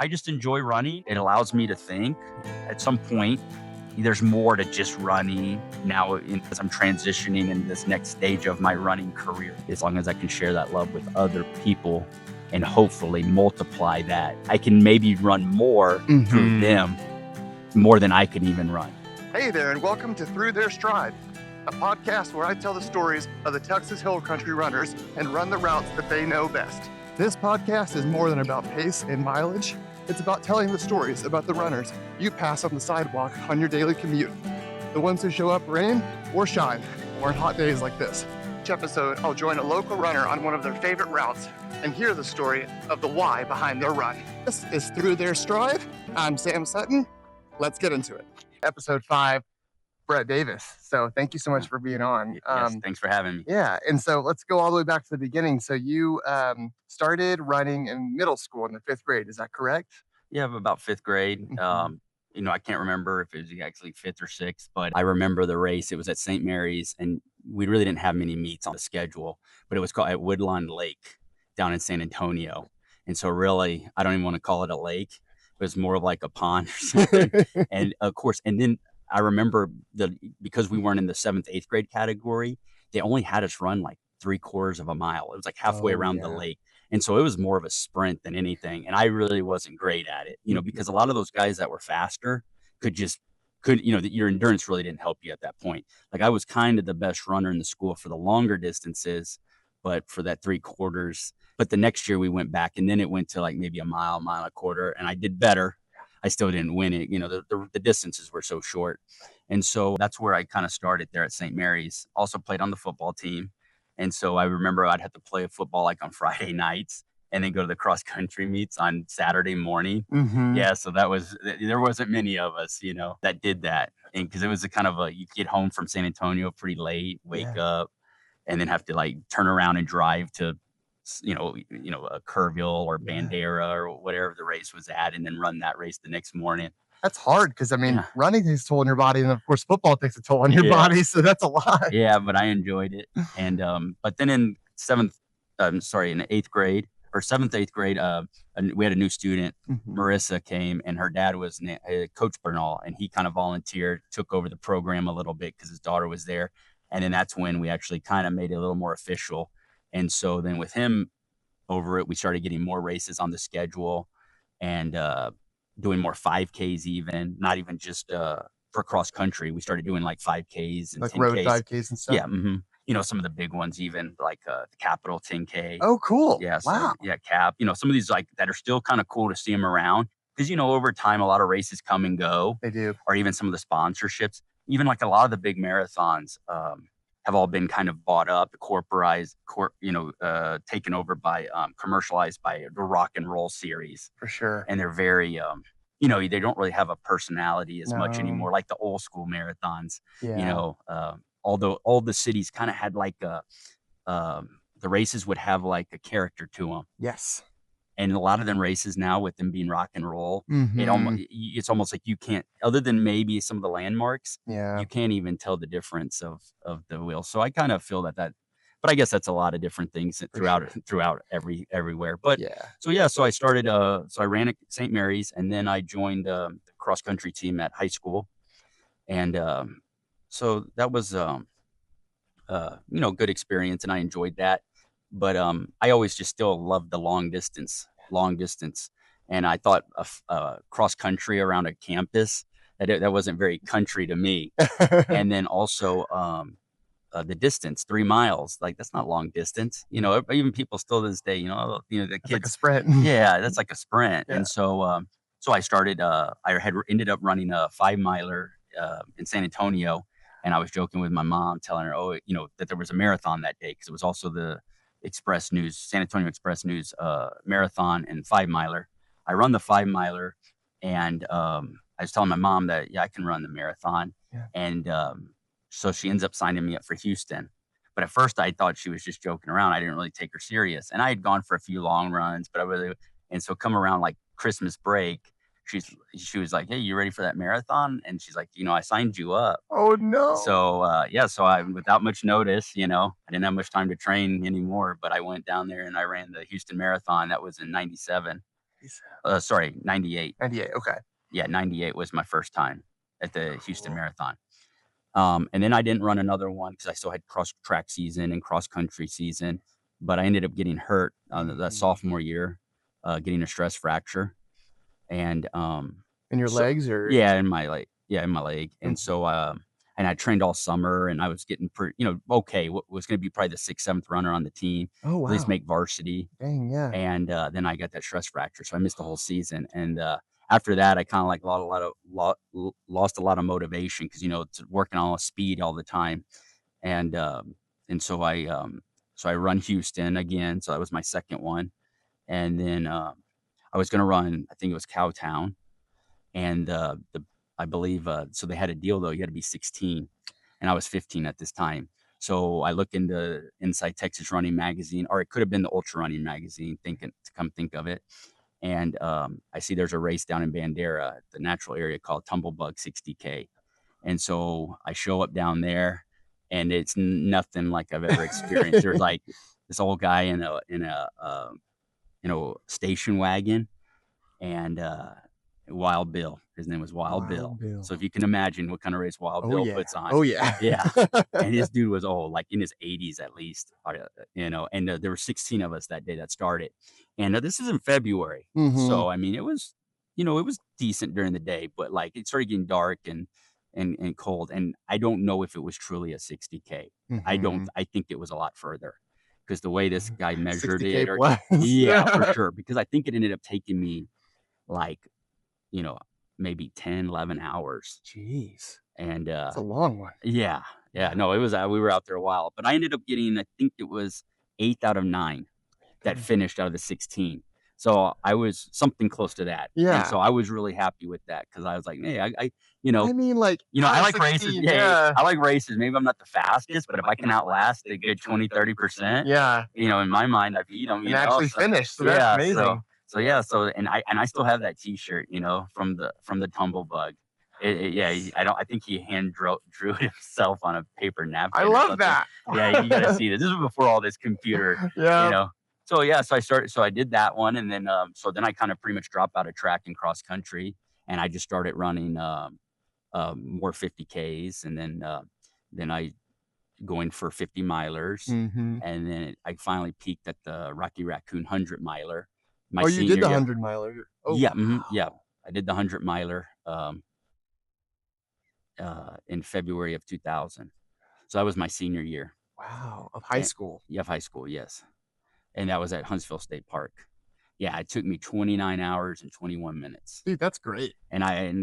I just enjoy running. It allows me to think. At some point, there's more to just running now as I'm transitioning in this next stage of my running career. As long as I can share that love with other people and hopefully multiply that, I can maybe run more through them, more than I can even run. Hey there, and welcome to Through Their Stride, a podcast where I tell the stories of the Texas Hill Country runners and run the routes that they know best. This podcast is more than about pace and mileage. It's about telling the stories about the runners you pass on the sidewalk on your daily commute. The ones who show up rain or shine, or on hot days like this. Each episode, I'll join a local runner on one of their favorite routes and hear the story of the why behind their run. This is Through Their Stride. I'm Sam Sutton. Let's get into it. Episode 5, Brett Davis. So thank you so much for being on. Yes, thanks for having me. Yeah, and so let's go all the way back to the beginning. So you started running in middle school in the 5th grade, is that correct? Yeah, about 5th grade. I can't remember if it was actually 5th or 6th, but I remember the race. It was at St. Mary's, and we really didn't have many meets on the schedule, but it was called at Woodlawn Lake down in San Antonio. And so really, I don't even want to call it a lake. It was more of like a pond or something. And of course, and then I remember because we weren't in the 7th, 8th grade category, they only had us run like 3/4 of a mile. It was like halfway around the lake. And so it was more of a sprint than anything. And I really wasn't great at it, because a lot of those guys that were faster your endurance really didn't help you at that point. Like I was kind of the best runner in the school for the longer distances, but for that 3/4. But the next year we went back, and then it went to like maybe a mile and a quarter, and I did better. I still didn't win it. The distances were so short. And so that's where I kind of started there at St. Mary's. Also played on the football team. And so I remember I'd have to play football like on Friday nights and then go to the cross country meets on Saturday morning. Yeah. So there wasn't many of us, that did that. And because it was you get home from San Antonio pretty late, wake up, and then have to like turn around and drive to a Kerrville or Bandera or whatever the race was at, and then run that race the next morning. That's hard because running takes a toll on your body, and of course football takes a toll on your body, so that's a lot. Yeah, but I enjoyed it. And but then in 8th grade or 7th, 8th grade, we had a new student, Marissa came, and her dad was Coach Bernal, and he kind of volunteered, took over the program a little bit because his daughter was there. And then that's when we actually kind of made it a little more official. And so then with him over it, we started getting more races on the schedule and doing more 5Ks even, not even just for cross country. We started doing like 5Ks and like 10Ks. Road 5Ks and stuff? Yeah. Some of the big ones, even like the Capital 10K. Oh, cool. Yeah. So, wow. Yeah, Cap. Some of these like that are still kind of cool to see them around because, over time, a lot of races come and go. They do. Or even some of the sponsorships, even like a lot of the big marathons have all been kind of bought up, corporized, taken over by, commercialized by the Rock and Roll series. For sure. And they're very, they don't really have a personality as much anymore, like the old school marathons. Yeah. Although all the cities kind of had like the races would have like a character to them. Yes. And a lot of them races now, with them being rock and roll, it's almost like you can't, other than maybe some of the landmarks, you can't even tell the difference of the wheel. So I kind of feel that, but I guess that's a lot of different things throughout everywhere. But so I started, so I ran at St. Mary's, and then I joined the cross country team at high school. And so that was, good experience, and I enjoyed that. But I always just still loved the long distance. And I thought cross country around a campus, that wasn't very country to me. And then also the distance, 3 miles, like that's not long distance. Even people still to this day, the kids. Like a sprint. Yeah, that's like a sprint. Yeah. And so I started, I had ended up running a 5-miler in San Antonio. And I was joking with my mom, telling her, that there was a marathon that day, because it was also the San Antonio Express News marathon and 5-miler. I run the 5-miler, and I was telling my mom that, I can run the marathon. Yeah. And so she ends up signing me up for Houston. But at first I thought she was just joking around. I didn't really take her serious. And I had gone for a few long runs, and so come around like Christmas break, she was like, "Hey, you ready for that marathon?" And she's like, "I signed you up." Oh no. So so I, without much notice, I didn't have much time to train anymore, but I went down there and I ran the Houston Marathon. That was in '97. Sorry, 98. 98. Okay. Yeah, 98 was my first time at the Houston Cool. Marathon. And then I didn't run another one because I still had cross track season and cross country season, but I ended up getting hurt on the Mhm. sophomore year, getting a stress fracture. And In your so legs or? yeah, in my leg, yeah, in my leg. And Mhm. so and I trained all summer and I was getting pretty, okay, what was going to be probably the sixth, seventh runner on the team, Oh, at least wow. make varsity. Dang, yeah. And then I got that stress fracture, so I missed the whole season. And after that, I kind of like lost a lot of motivation because it's working on all speed all the time. And so I run Houston again. So that was my second one. And then I was gonna run, I think it was Cowtown, and I believe so they had a deal though. You had to be 16, and I was 15 at this time. So I look into Inside Texas Running Magazine, or it could have been the Ultra Running Magazine. Thinking to come think of it, and I see there's a race down in Bandera, the natural area called Tumblebug 60K, and so I show up down there, and it's nothing like I've ever experienced. There's like this old guy in a station wagon, and Wild Bill. His name was Wild Bill. Wild Bill. So if you can imagine what kind of race Wild Oh, Bill yeah. puts on. Oh, yeah. Yeah. And this dude was old, like in his 80s at least, and there were 16 of us that day that started. And this is in February. Mhm. So, I mean, it was decent during the day, but like it started getting dark and cold. And I don't know if it was truly a 60K. Mhm. I think it was a lot further because the way this guy measured 60K it, or plus. yeah, for sure. Because I think it ended up taking me like, you know, maybe 10, 11 hours. Jeez. And, That's a long one. yeah, yeah, Yeah. no, it was, we were out there a while, but I ended up getting, I think it was 8th out of 9 that finished out of the 16. So I was something close to that. And Yeah. so I was really happy with that because I was like, hey, I mean, like, I out of like races. 16, Yeah, yeah. I like races. Maybe I'm not the fastest, but if I can outlast a good 20, 30%, Yeah, in my mind, I've beat them, and actually so finished, so that's yeah, amazing. yeah, so and I still have that T-shirt, from the Tumble Bug. Yeah, I think he hand drew it himself on a paper I napkin or love something. that. Yeah, you gotta see this. This was before all this computer, you Yep. know. So yeah, so I did that one, and then so then I kind of pretty much dropped out of track and cross country, and I just started running more 50Ks, and then I going for 50 milers, Mhm. and then I finally peaked at the Rocky Raccoon 100 miler my Oh, you did senior the year. 100-miler. Oh, Yeah, mhm, yeah. wow. I did the 100 miler in February of 2000. So that was my senior year. Wow, of high And, school. yeah, of high school, yes. And that was at Huntsville State Park. Yeah, it took me 29 hours and 21 minutes. Dude, that's great. And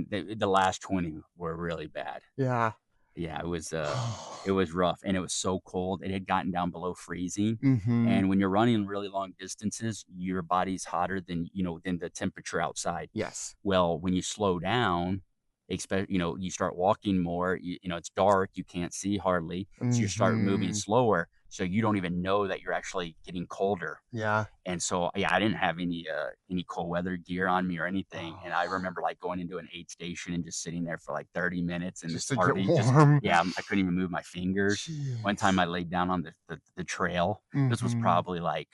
the last 20 were really bad. Yeah. Yeah, it was rough, and it was so cold. It had gotten down below freezing, Mhm. and when you're running really long distances, your body's hotter than the temperature outside. Yes. Well, when you slow down, you start walking more, it's dark, you can't see hardly, so you start moving Mhm. slower, so you don't even know that you're actually getting colder. Yeah. And so, yeah, I didn't have any cold weather gear on me or anything, and I Oh, remember, like, going into an aid station and just sitting there for, like, 30 minutes, and just it's to get hardly just warm. yeah, I couldn't even move my fingers. One time Jeez. I laid down on the trail. This was Mhm. probably, like,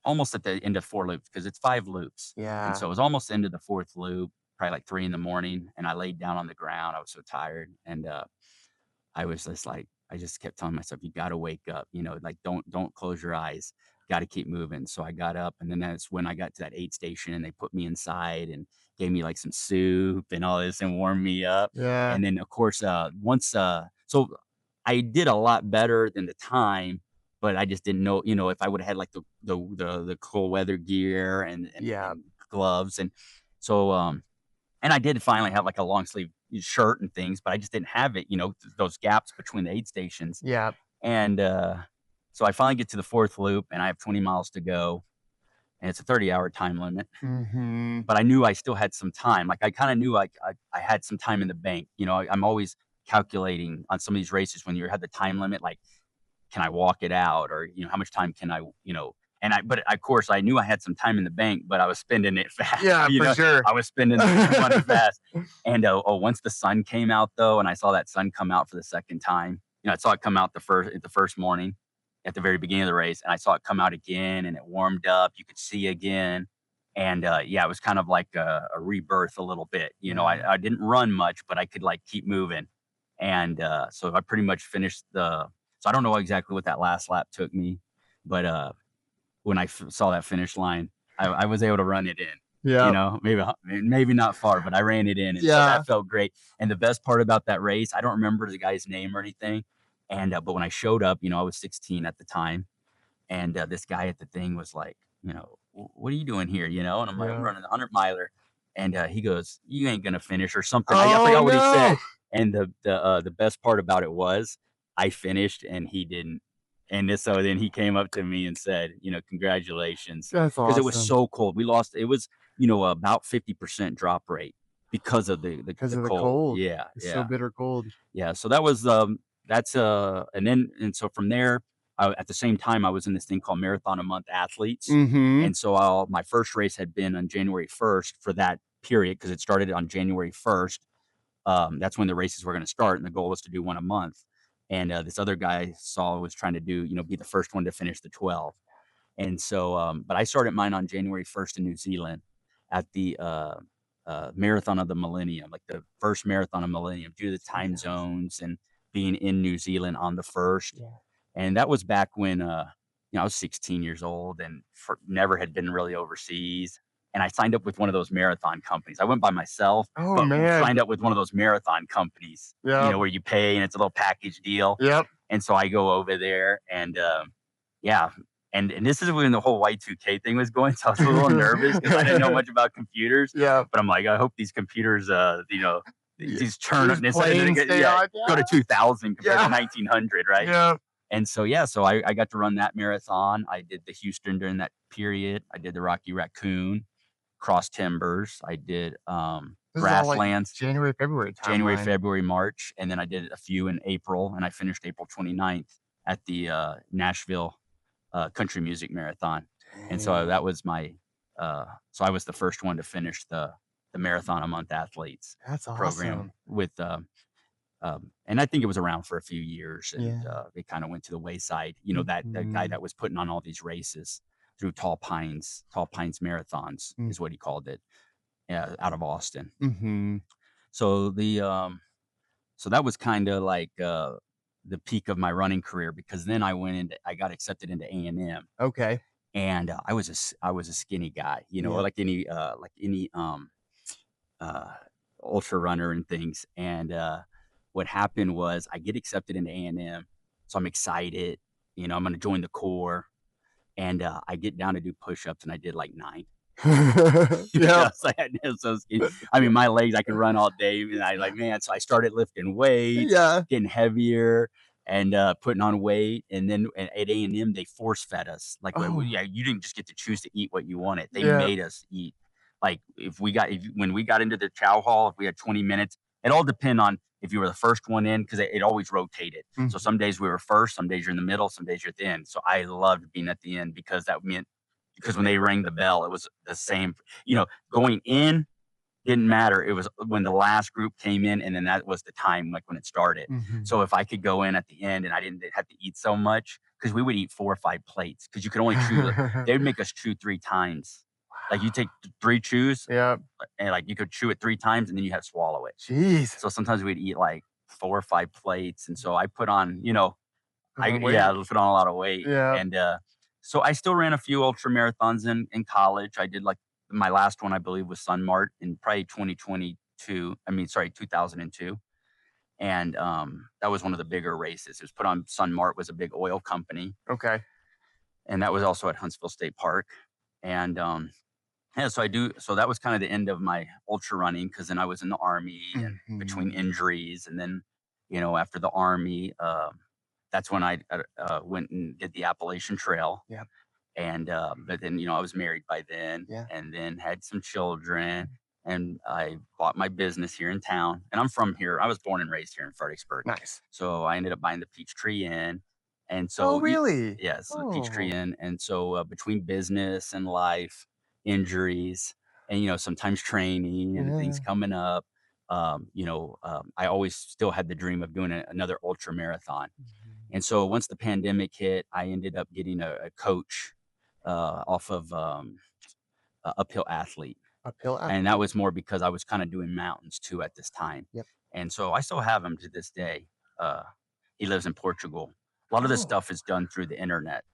almost at the end of 4 loops because it's 5 loops, and Yeah. so it was almost into the 4th loop, probably, like, 3 in the morning, and I laid down on the ground. I was so tired, and, I was just like I just kept telling myself, "You gotta wake up," like, "Don't close your eyes. Gotta keep moving." So I got up, and then that's when I got to that aid station, and they put me inside and gave me, like, some soup and all this and warmed me up. Yeah. And then, of course, so I did a lot better than the time, but I just didn't know, if I would've had, like, the cold weather gear Yeah. and gloves. And so, and I did finally have, like, a long sleeve shirt and things, but I just didn't have it, those gaps between the aid stations. Yeah. And, so I finally get to the 4th loop, and I have 20 miles to go, and it's a 30-hour time limit, Mhm. but I knew I still had some time. Like, I kinda knew, like, I had some time in the bank. I'm always calculating on some of these races when you have the time limit, like, can I walk it out, or how much time can I, but of course I knew I had some time in the bank, but I was spending it fast. Yeah, for sure. I was spending the money fast. And once the sun came out though, and I saw that sun come out for the second time, I saw it come out the first morning at the very beginning of the race, and I saw it come out again, and it warmed up, you could see again. And yeah, it was kind of like a rebirth a little bit. Yeah. I didn't run much, but I could like keep moving. And so I pretty much finished the. So I don't know exactly what that last lap took me, but when I saw that finish line, I was able to run it in. Yeah. Maybe not far, but I ran it in, and so Yeah. that felt great. And the best part about that race, I don't remember the guy's name or anything, and but when I showed up, I was 16 at the time, and this guy at the thing was like, what are you doing here? And I'm like, I'm Yeah. running a 100 miler, and he goes, you ain't gonna finish or something. I Oh, forgot what he no. said, and the best part about it was I finished and he didn't. And so then he came up to me and said, congratulations, That's because it was awesome. so cold. We lost. It was, about 50% drop rate because of Because the of the cold. cold. Yeah, It's so yeah, bitter cold. yeah. So that's and so from there, at the same time I was in this thing called Marathon a Month Athletes, Mhm. and so my first race had been on January 1st for that period because it started on January 1st. That's when the races were going to start, and the goal was to do one a month. And this other guy saw was trying to do, be the first one to finish the 12. And so, but I started mine on January 1st in New Zealand at the Marathon of the Millennium, like the first Marathon of Millennium, due to the time Yes. zones and being in New Zealand on the first. Yeah. And that was back when, I was 16 years old and never had been really overseas. And I signed up with one of those marathon companies. I went by myself, Oh, but man. signed up with one of those marathon companies, Yep. where you pay and it's a little package deal. Yep. And so I go over there and, yeah, and this is when the whole Y2K thing was going, so I was a little nervous because I didn't know much about computers, Yep. but I'm like, I hope these computers, Yeah. these turn These planes stay on. go to Yeah. 2000 compared to Yeah. 1900, right? Yep. And so, yeah, so I got to run that marathon. I did the Houston during that period. I did the Rocky Raccoon, Cross Timbers. I did This is all, like, Grasslands, January, February January, timeline. February, March, and then I did a few in April, and I finished April 29th at the Nashville Country Music Marathon. And so Dang. that was so I was the first one to finish the Marathon a Month Athletes That's program awesome. with, and I think it was around for a few years, and Yeah. it kind of went to the wayside. That the guy Mhm. that was putting on all these races through Tall Pines Marathons Mm. is what he called it, out of Austin. Mhm. So so that was kind of like the peak of my running career because then I got accepted into A&M, Okay. and I was a skinny guy, Yep. like any uh, ultra runner and things. And what happened was I get accepted into A&M, so I'm excited. I'm going to join the Corps, and I get down to do push-ups, and I did like 9. Yep. Because I had so skinny. I mean, my legs, I could run all day, and I like, man. So I started lifting weights, Yeah. getting heavier, and putting on weight. And then at A&M, they force fed us. Like, Oh. yeah, you didn't just get to choose to eat what you wanted. They Yeah. made us eat. Like, when we got into the chow hall, if we had 20 minutes, it all depend on if you were the first one in because it always rotated. So Mhm. some days we were first, some days you're in the middle, some days you're at the end. So I loved being at the end because that meant because when they rang the bell, it was the same. Going in didn't matter. It was when the last group came in, and then that was the time, like when it started. Mhm. So if I could go in at the end and I didn't have to eat so much, because we would eat 4 or 5 plates, because you could only chew. They would make us chew 3 times. Like you take three chews, Yep. and like you could chew it 3 times, and then you had to swallow it. Jeez. So sometimes we'd eat like 4 or 5 plates, and so I put on, Put on yeah, weight. I put on a lot of weight, Yep. and so I still ran a few ultra marathons in college. I did like my last one, I believe, was Sun Mart in probably 2022. I mean, sorry, 2002, and that was one of the bigger races. It was put on. Sun Mart was a big oil company, Okay. and that was also at Huntsville State Park, and yeah, so I do. So that was kind of the end of my ultra running because then I was in the army and between Mhm. injuries, and then after the army, that's when I went and did the Appalachian Trail. Yep. And but then I was married by then, Yeah. and then had some children, and I bought my business here in town. And I'm from here. I was born and raised here in Fredericksburg, Nice. so I ended up buying the Peachtree Inn, and Oh, so really? yeah, so the Peachtree Oh. Inn, and so between business and life, injuries, and sometimes training and things Yeah. coming up. I always still had the dream of doing another ultra marathon. Mhm. And so once the pandemic hit, I ended up getting a coach off of a uphill athlete. Uphill And that athlete. was more because I was kinda doing mountains too at this time. Yep. And so I still have him to this day. Uh, he lives in Portugal. A lot of this Oh, stuff is done through the internet.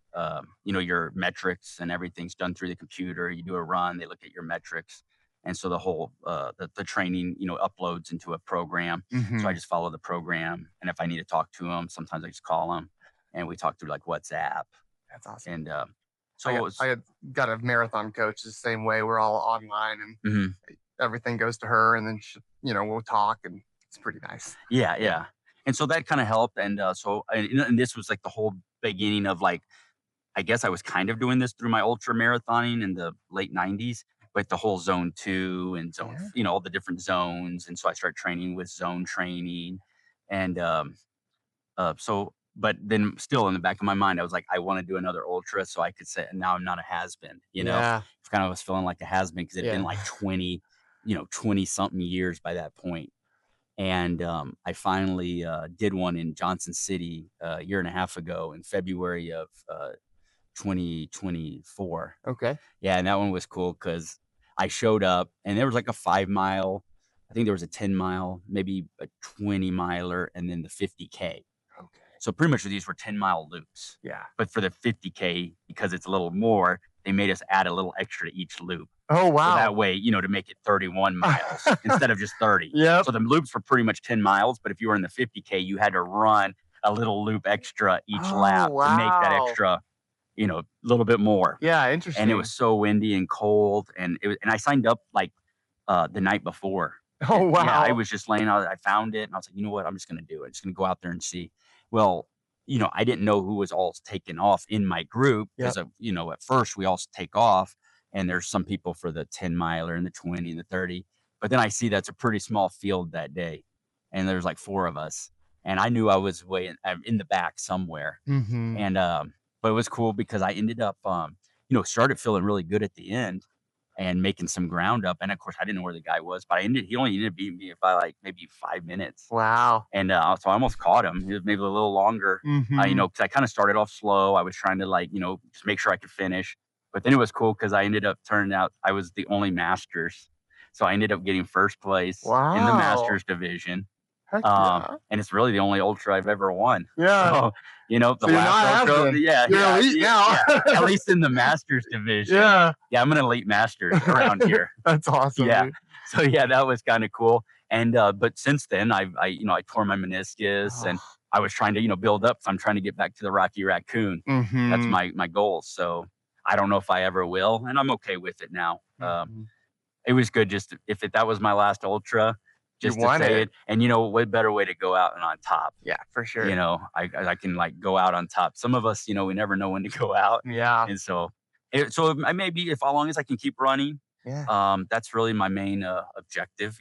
Your metrics and everything's done through the computer. You do a run, they look at your metrics. And so the whole the training, uploads into a program. So I mhm. just follow the program. And if I need to talk to him, sometimes I just call him and we talk through like WhatsApp. That's awesome. And I got so it's I got got a marathon coach the same way. We're all online and mhm. everything goes to her and then we'll talk and it's pretty nice. Yeah, Yeah. yeah. And so that kinda helped, and, and this was, like, the whole beginning of, like I guess I was kind of doing this through my ultra marathoning in the late '90s, but the whole zone 2 and Yeah. all the different zones, and so I started training with zone training, and, but then still in the back of my mind, I was like, "I wanna do another ultra so I could say now I'm not a has-been," you know? Yeah. Kind of was feeling like a has-been because 'cause it'd been, Yeah. like, 20 something years by that point. And I finally did one in Johnson City a year and a half ago in February of 2024. Okay. Yeah, and that one was cool because I showed up and there was like a 5 mile, I think there was a 10 mile, maybe a 20 miler, and then the 50K. Okay. So pretty much these were 10-mile loops. Yeah. But for the 50K, because it's a little more, they made us add a little extra to each loop. Oh So that wow. way, to make it 31 miles instead of just 30. Yep. So the loops were pretty much 10 miles, but if you were in the 50K, you had to run a little loop extra each Oh lap to make that wow. extra, little bit more. Yeah, And it was interesting. so windy and cold, and I signed up like the night before. Oh Yeah, I wow. was just laying out. I found it, and I was like, you know what? I'm just gonna do it. Just gonna go out there and see. Well, I didn't know who was all taking off in my group because Yep. at first we all take off, and there's some people for the 10 miler and the 20 and the 30. But then I see that's a pretty small field that day, and there's like four of us, and I knew I was in the back somewhere, Mhm. and but it was cool because I ended up started feeling really good at the end and making some ground up. And of course, I didn't know where the guy was, but he only ended up beating me by like maybe 5 minutes. Wow. And so I almost caught him. He was maybe a little longer, Mhm. because I kind of started off slow. I was trying to just make sure I could finish. But then it was cool because I ended up turning out I was the only masters. So I ended up getting first place in the Wow. masters division. Heck yeah. And it's really the only ultra I've ever won. Yeah. So, the So you're last not has ultra, been. yeah, You're yeah, elite yeah, now. yeah. At least in the masters division. Yeah. Yeah, I'm an elite masters around here. That's awesome, Yeah. dude. So yeah, that was kind of cool. And but since then, I tore my meniscus, and Oh. I was trying to build up. So I'm trying to get back to the Rocky Raccoon. That's Mhm. my goal. So I don't know if I ever will, and I'm okay with it now. Mhm. It was good just that was my last ultra, You just to won say it. it. And what better way to go out and on top? Yeah, for sure. I can like go out on top. Some of us, we never know when to go out, Yeah. and so I maybe if as long as I can keep running, Yeah, that's really my main objective.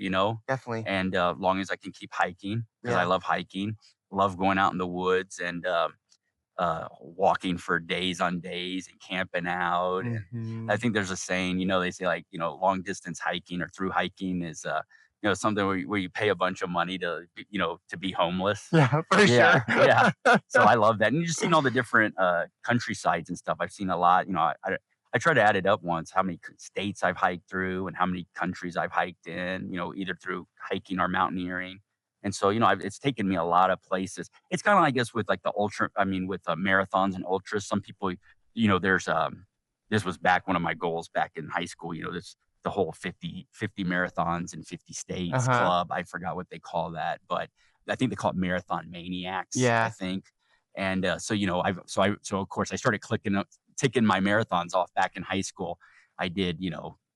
definitely. And long as I can keep hiking because I Yeah. love hiking, love going out in the woods and walking for days on days and camping out. And I Mhm. think there's a saying, they say like, long distance hiking or through hiking is, something where you pay a bunch of money to be homeless. Yeah, for Yeah, sure. yeah. So I love that. And you just seen all the different countrysides and stuff. I've seen a lot. I try to add it up once how many states I've hiked through and how many countries I've hiked in, either through hiking or mountaineering. And so, it's taken me a lot of places. It's kind of, I guess, with like the ultra, I mean, with marathons and ultras, some people, this was back one of my goals back in high school, the whole 50 marathons in 50 states Uh-huh. club. I forgot what they call that, but I think they call it marathon maniacs, I Yeah. think. And so, so of course I started ticking my marathons off back in high school. I did,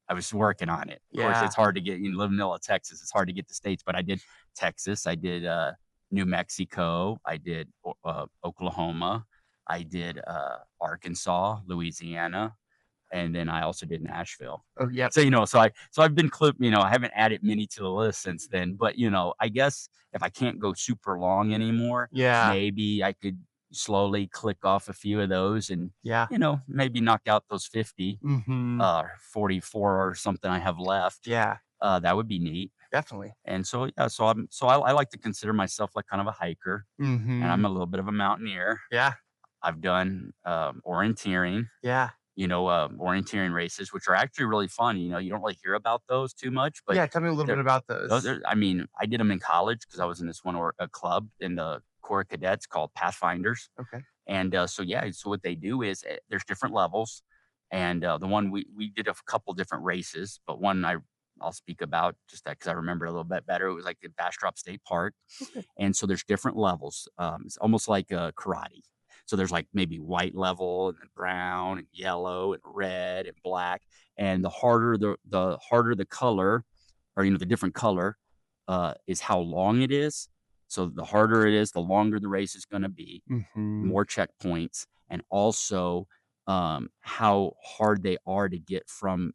I was working on it. Of course, Yeah. it's hard to get, live in Manila, Texas. It's hard to get the states, but I did Texas. I did New Mexico. I did Oklahoma. I did Arkansas, Louisiana, and then I also did Nashville. Oh, yep. So I've been I haven't added many to the list since then, but I guess if I can't go super long anymore, Yeah. maybe I could slowly click off a few of those and Yeah. maybe knock out those 50, Mhm. 44 or something I have left. Yeah, That would be neat. definitely. And so yeah, I like to consider myself like kind of a hiker, and I'm Mhm. a little bit of a mountaineer. Yeah. I've done orienteering. Yeah. orienteering races, which are actually really fun. You don't really hear about those too much, but Yeah, tell me a little bit they're, about those. I mean, I did them in college because I was in this one or a club in the Corps of Cadets called Pathfinders. Okay. And so yeah, so what they do is there's different levels, and the one we did a couple different races, but one I'll speak about just that because I remember a little bit better. It was like at Bastrop State Park, Okay. and so there's different levels. It's almost like karate. So there's like maybe white level and then brown and yellow and red and black, and the harder the color, or the different color, is how long it is. So the harder it is, the longer the race is going to be, Mhm. more checkpoints, and also, how hard they are to get from,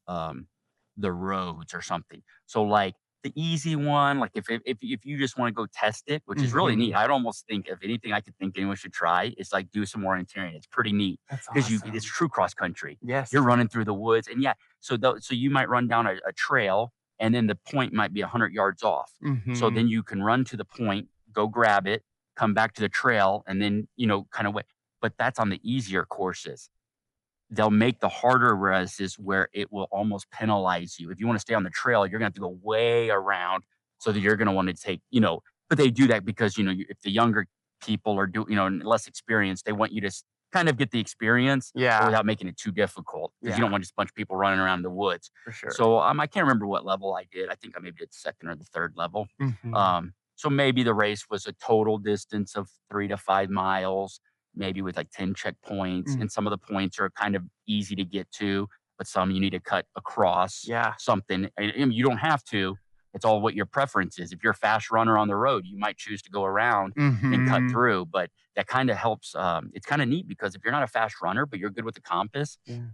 the roads or something. So, like, the easy one, like, if you just wanna go test it, which is really neat, Mhm. I'd almost think if anything I could think anyone should try is, like, do some orienteering. It's pretty neat That's because it's awesome. true cross country. You're Yes. running through the woods, and yeah, so you might run down a trail, and then the point might be 100 yards off. So Mhm. then you can run to the point, go grab it, come back to the trail, and then, kind of wait. But that's on the easier courses. They'll make the harder races where it will almost penalize you. If you wanna stay on the trail, you're gonna have to go way around so that you're gonna wanna but they do that because, if the younger people are and less experienced, they want you to kind of get the experience, but Yeah. without making it too difficult because you Yeah, don't want just a bunch of people running around the woods. for sure. So, I can't remember what level I did. I think I maybe did 2nd or the 3rd level. Mhm. So maybe the race was a total distance of 3 to 5 miles, maybe with like 10 checkpoints. Mm. And some of the points are kind of easy to get to, but some you need to cut across Yeah. something. And you don't have to. It's all what your preference is. If you're a fast runner on the road, you might choose to go around and cut Mhm. through. But that kind of helps. It's kind of neat because if you're not a fast runner, but you're good with the compass, Yeah.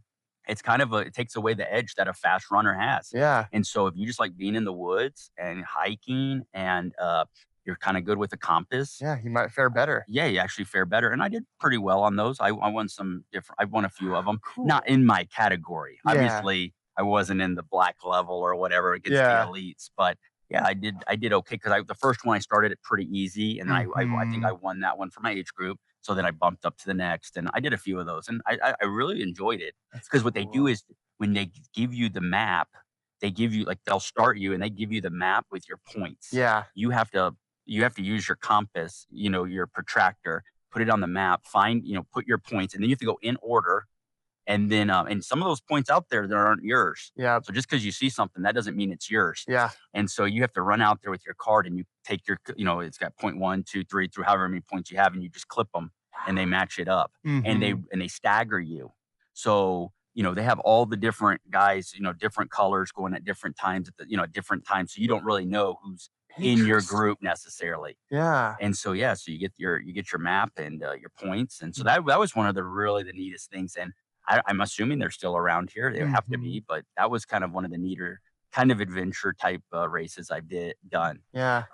it's kind of it takes away the edge that a fast runner has. Yeah. And so if you just like being in the woods and hiking and you're kind of good with the compass, Yeah, you might fare better. yeah, you actually fare better. And I did pretty well on those. I won some different. I won a few of them, not Cool. in my category. Yeah. Obviously, I wasn't in the black level or whatever against the Yeah. elites, but yeah, I did okay because the first one I started it pretty easy, and then I think I Mhm. won that one for my age group. So then I bumped up to the next, and I did a few of those, and I really enjoyed it That's because what they do cool. is when they give you the map, they give you like they'll start you and they give you the map with your points. Yeah. You have to you have to use your compass, your protractor, put it on the map, put your points, and then you have to go in order. And then, and some of those points out there that aren't yours. Yeah. So just because you see something, that doesn't mean it's yours. Yeah. And so you have to run out there with your card and you take it's got point one, two, three, through however many points you have, and you just clip them and they match it up and they Mhm. and they stagger you. So they have all the different guys, different colors going at different times at different times. So you don't really know who's in your Interesting. group necessarily. Yeah. And so, yeah, so you get your map and your points, and so Mm. that was one of the neatest things. And I'm assuming they're still around here. They have to Mhm. be, but that was kind of one of the neater kind of adventure type races I've done. Yeah.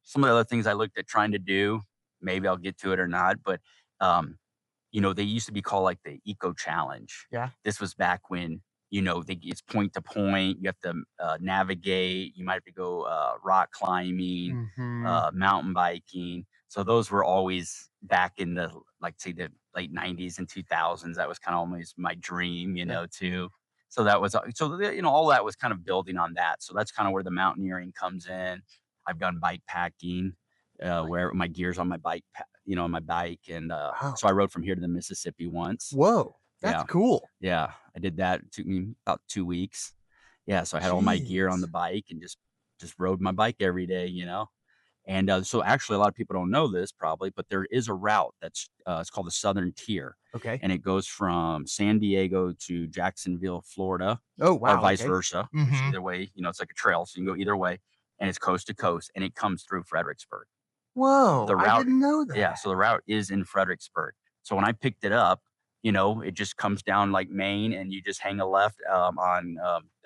Some of the other things I looked at trying to do, maybe I'll get to it or not, but um, they used to be called like the Eco Challenge. Yeah. This was back when, it's point to point. You have to navigate. You might have to go rock climbing, Mhm. mountain biking. So those were always back in like, say, the late 90s and 2000s. That was kind of always my dream, Yeah. too. So that was, all that was kind of building on that. So that's kind of where the mountaineering comes in. I've done bike packing, Like, where my gear's on my bike, on my bike. And wow. so I rode from here to the Mississippi once. Whoa. That's Yeah. cool. Yeah. I did that. It took me about 2 weeks. Yeah. So I had all my gear on the Jeez. bike and just rode my bike every day. And so actually, a lot of people don't know this probably, but there is a route that's it's called the Southern Tier, Okay. and it goes from San Diego to Jacksonville, Florida, Oh, or wow. vice Okay. versa, which Mhm. either way, it's like a trail, so you can go either way, and it's coast to coast, and it comes through Fredericksburg. Whoa, The I route didn't know Yeah, that. so the route is in Fredericksburg. So when I picked it up, it just comes down like Maine, and you just hang a left, on,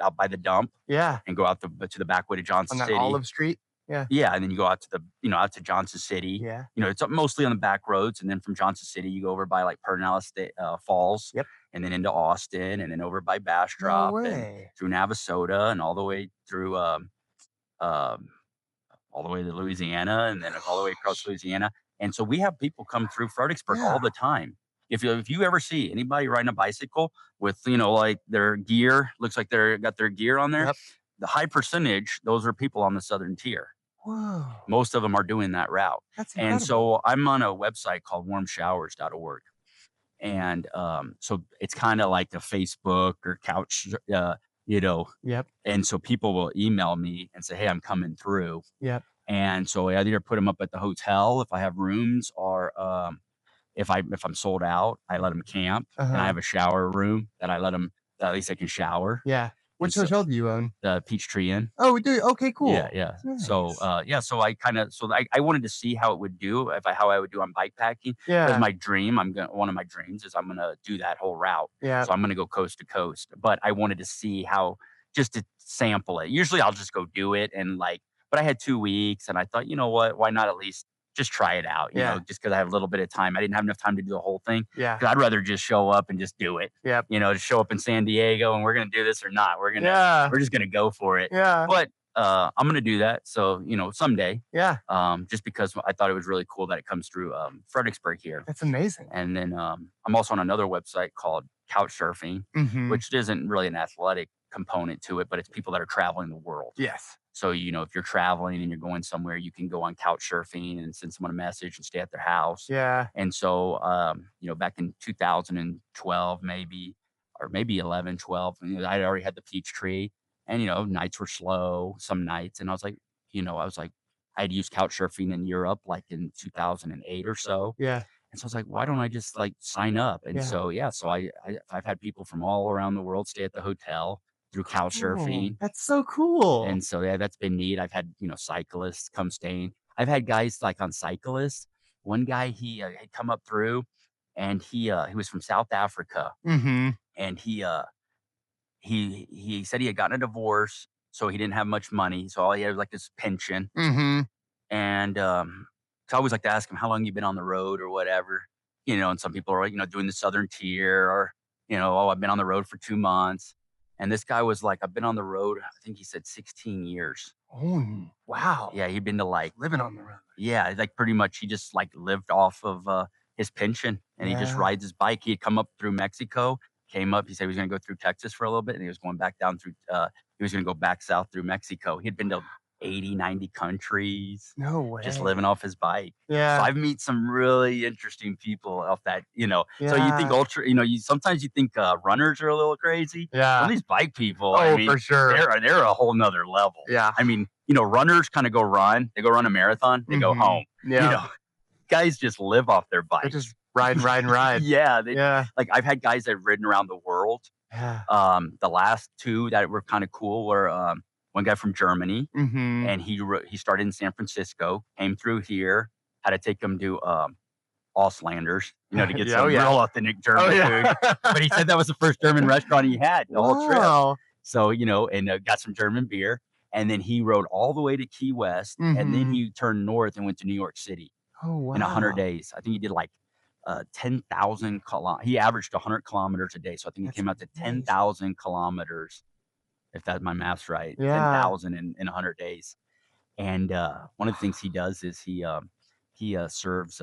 out by the dump Yeah. and go out to the back way to On Johnson that City. Olive Street? Yeah. Yeah, and then you go out to out to Johnson City. Yeah. It's mostly on the back roads, and then from Johnson City, you go over by, like, Pedernales Falls, Yep. and then into Austin, and then over by No Bastrop, and way. through Navasota, and um all the way to Louisiana, and then all the way across Louisiana. And so we have people come through Fredericksburg all Yeah. the time. if you ever see anybody riding a bicycle with, like their gear, looks like they're got their gear on there, Yep. the high percentage, those are people on the southern tier. Whoa, Most of them are doing that route. that's And incredible. so I'm on a website called warmshowers.org. And so it's kind of like a Facebook or couch, you know, Yep. and so people will email me and say, "Hey, I'm coming through." Yep. And so I either put them up at the hotel if I have rooms, or if I'm sold out, I let them camp, and I Uh-huh. have a shower room that I let them, that at least they can shower. Yeah. And Which so hotel do you own? the Peachtree Inn. Oh, we do. Okay, Yeah, cool. yeah. So, Nice. yeah, so I wanted to see how it would do, how I would do on bike packing, because Yeah. my dream, one of my dreams is I'm gonna do that whole route. Yeah. So I'm gonna go coast to coast, but I wanted to see how, just to sample it. Usually I'll just go do it, and but I had 2 weeks and I thought, "You know what? Why not at least just try it out?" Yeah. Just because I have a little bit of time. I didn't have enough time to do the whole thing. Yeah. 'Cause I'd rather just show up and just do it. Yep. Just show up in San Diego and we're gonna do this or not. Yeah. We're just gonna go for it. Yeah. But I'm gonna do that. So, someday, Yeah. just because I thought it was really cool that it comes through Fredericksburg here. That's amazing. And then I'm also on another website called Couch Surfing, Mhm. which isn't really an athletic component to it, but it's people that are traveling the world. Yes. So, if you're traveling and you're going somewhere, you can go on couch surfing and send someone a message and stay at their house. Yeah. And so, back in 2012, maybe, or maybe 11, 12, I'd already had the peach tree, and, nights were slow some nights. And I was like, I'd used couch surfing in Europe like in 2008 or so. Yeah. And so I was like, why don't I just like sign up? And Yeah. so, yeah, so I've had people from all around the world stay at the hotel through couch Oh, surfing. that's so cool. And so, yeah, that's been neat. I've had, cyclists come staying. I've had guys like on cyclists. One guy, he had come up through, and he was from South Africa, Mhm. and he said he had gotten a divorce, so he didn't have much money. So all he had was like this pension. Mhm. And so I always like to ask him how long you been on the road or whatever. And some people are, doing the southern tier, or, oh, I've been on the road for 2 months. And this guy was like, I've been on the road, I think he said 16 years. Oh, wow. Yeah, he'd been to like, Living on the road. yeah, like pretty much he just like lived off of his pension, and he just Yeah. rides his bike. He had come up through Mexico, came up. He said he was going to go through Texas for a little bit, and he was going back down through, he was going to go back south through Mexico. He had been to 80, 90 countries, No just way. living off his bike. So Yeah. I've met some really interesting people off that. So you think Yeah. sometimes you think runners are a little crazy. Some Yeah. of these bike people, I Oh, mean, for sure. they're a whole nother level. Yeah. I mean, runners kind of they go run a marathon, they go Mhm. home. You Yeah. know, guys just live off their They bikes. just ride and ride and ride. Yeah, Yeah. like I've had guys that have ridden around the world. Yeah. The last two that were kind of cool were one guy from Germany, Mhm. and he started in San Francisco, came through here, had to take him to Auslanders, to get Yeah, oh, some yeah. real authentic Oh, German food. yeah. But he said that was the first German restaurant he had the whole trip. Wow. So, and got some German beer. And then he rode all the way to Key West. And then Mhm. he turned north and went to New York City Oh, in 100 wow. days. I think he did like 10,000 kilometers. He averaged 100 kilometers a day. So I think it That's came out to amazing. 10,000 kilometers, if that my math's right. Yeah. 10,000 in 100 days. And one of the things he does is he serves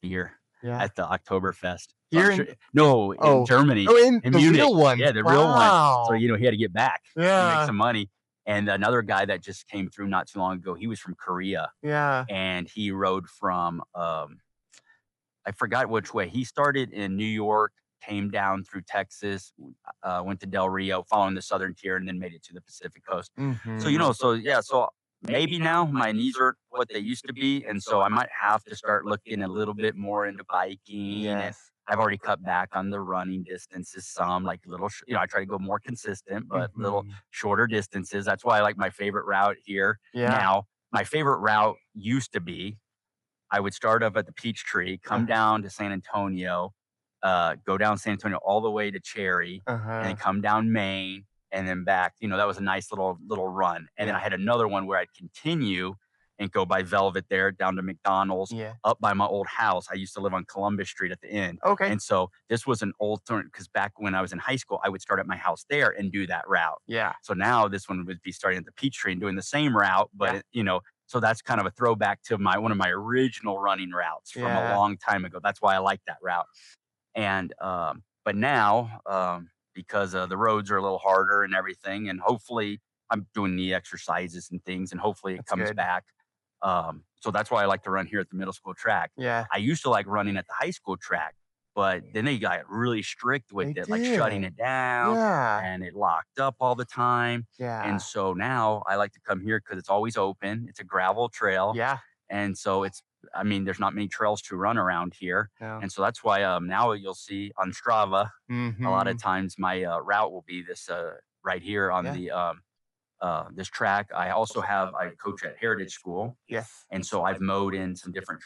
beer Yeah. at the Oktoberfest. So Here I'm in sure, no, in Oh. Germany, Oh, in in the Munich. real one. Yeah, the real one. So, Wow. he had to get back and make Yeah. some money. And another guy that just came through not too long ago, he was from Korea, Yeah. and he rode from I forgot which way. He started in New York, came down through Texas, went to Del Rio, following the southern tier, and then made it to the Pacific coast. So, Mhm. so yeah, so maybe now my knees aren't what they used to be, and so I might have to start looking a little bit more into biking. And Yes. I've already cut back on the running distances some, like little. I try to go more consistent, but little Mhm. shorter distances. That's why I like my favorite route here Yeah. now. My favorite route used to be, I would start up at the Peachtree, come down to San Antonio, go down San Antonio all the way to Cherry, and then Uh-huh. come down Maine and then back. That was a nice little run. And then I Yeah. had another one where I'd continue and go by Velvet there down to McDonald's, Yeah. up by my old house. I used to live on Columbus Street at the end. Okay. And so this was an alternate, because back when I was in high school, I would start at my house there and do that route. Yeah. So now this one would be starting at the Peachtree and doing the same route, but Yeah. so that's kind of a throwback to one of my original running routes from a Yeah. long time ago. That's why I like that route. And but now, because the roads are a little harder and everything, and hopefully I'm doing knee exercises and things, and hopefully it That's comes good. back. So that's why I like to run here at the middle school track. Yeah, I used to like running at the high school track, but then they got really strict with they it, like shutting did. it down, Yeah, and it locked up all the time. And yeah, so now I like to come here because it's always open. It's a gravel trail, yeah. and so I mean, there's not many trails to run around here, No. and so that's why now you'll see on Strava a lot of Mhm. times my route will be this right here on Yeah. the this track. I coach at Heritage School, Yes. and so I've mowed in some different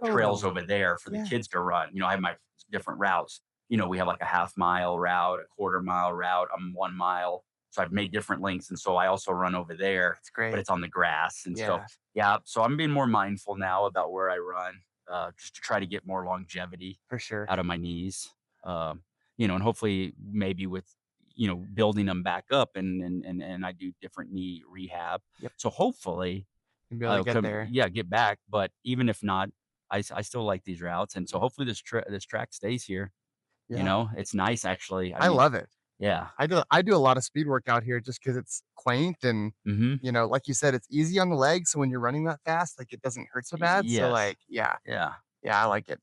trails Oh, over there for the yeah. kids to run. I have my different routes. We have like a half mile route, a quarter mile route, 1 mile. So I've made different lengths, and so I also run over there, That's but great. it's on the grass. And so Yeah, yeah, so I'm being more mindful now about where I run, just to try to get more longevity for sure. out of my knees. Um, and hopefully maybe with building them back up, and I do different knee rehab. Yep. So hopefully You'll be able to I'll get come, there. yeah, get back. But even if not, I still like these routes, and so hopefully this track stays here. Yeah. It's nice actually. I I mean, love it. yeah. I do a lot of speed work out here just because it's quaint and, Hmm. like you said, it's easy on the legs, so when you're running that fast, like, it doesn't hurt so bad, so, Yes. like, yeah. Yeah. Yeah, I like it.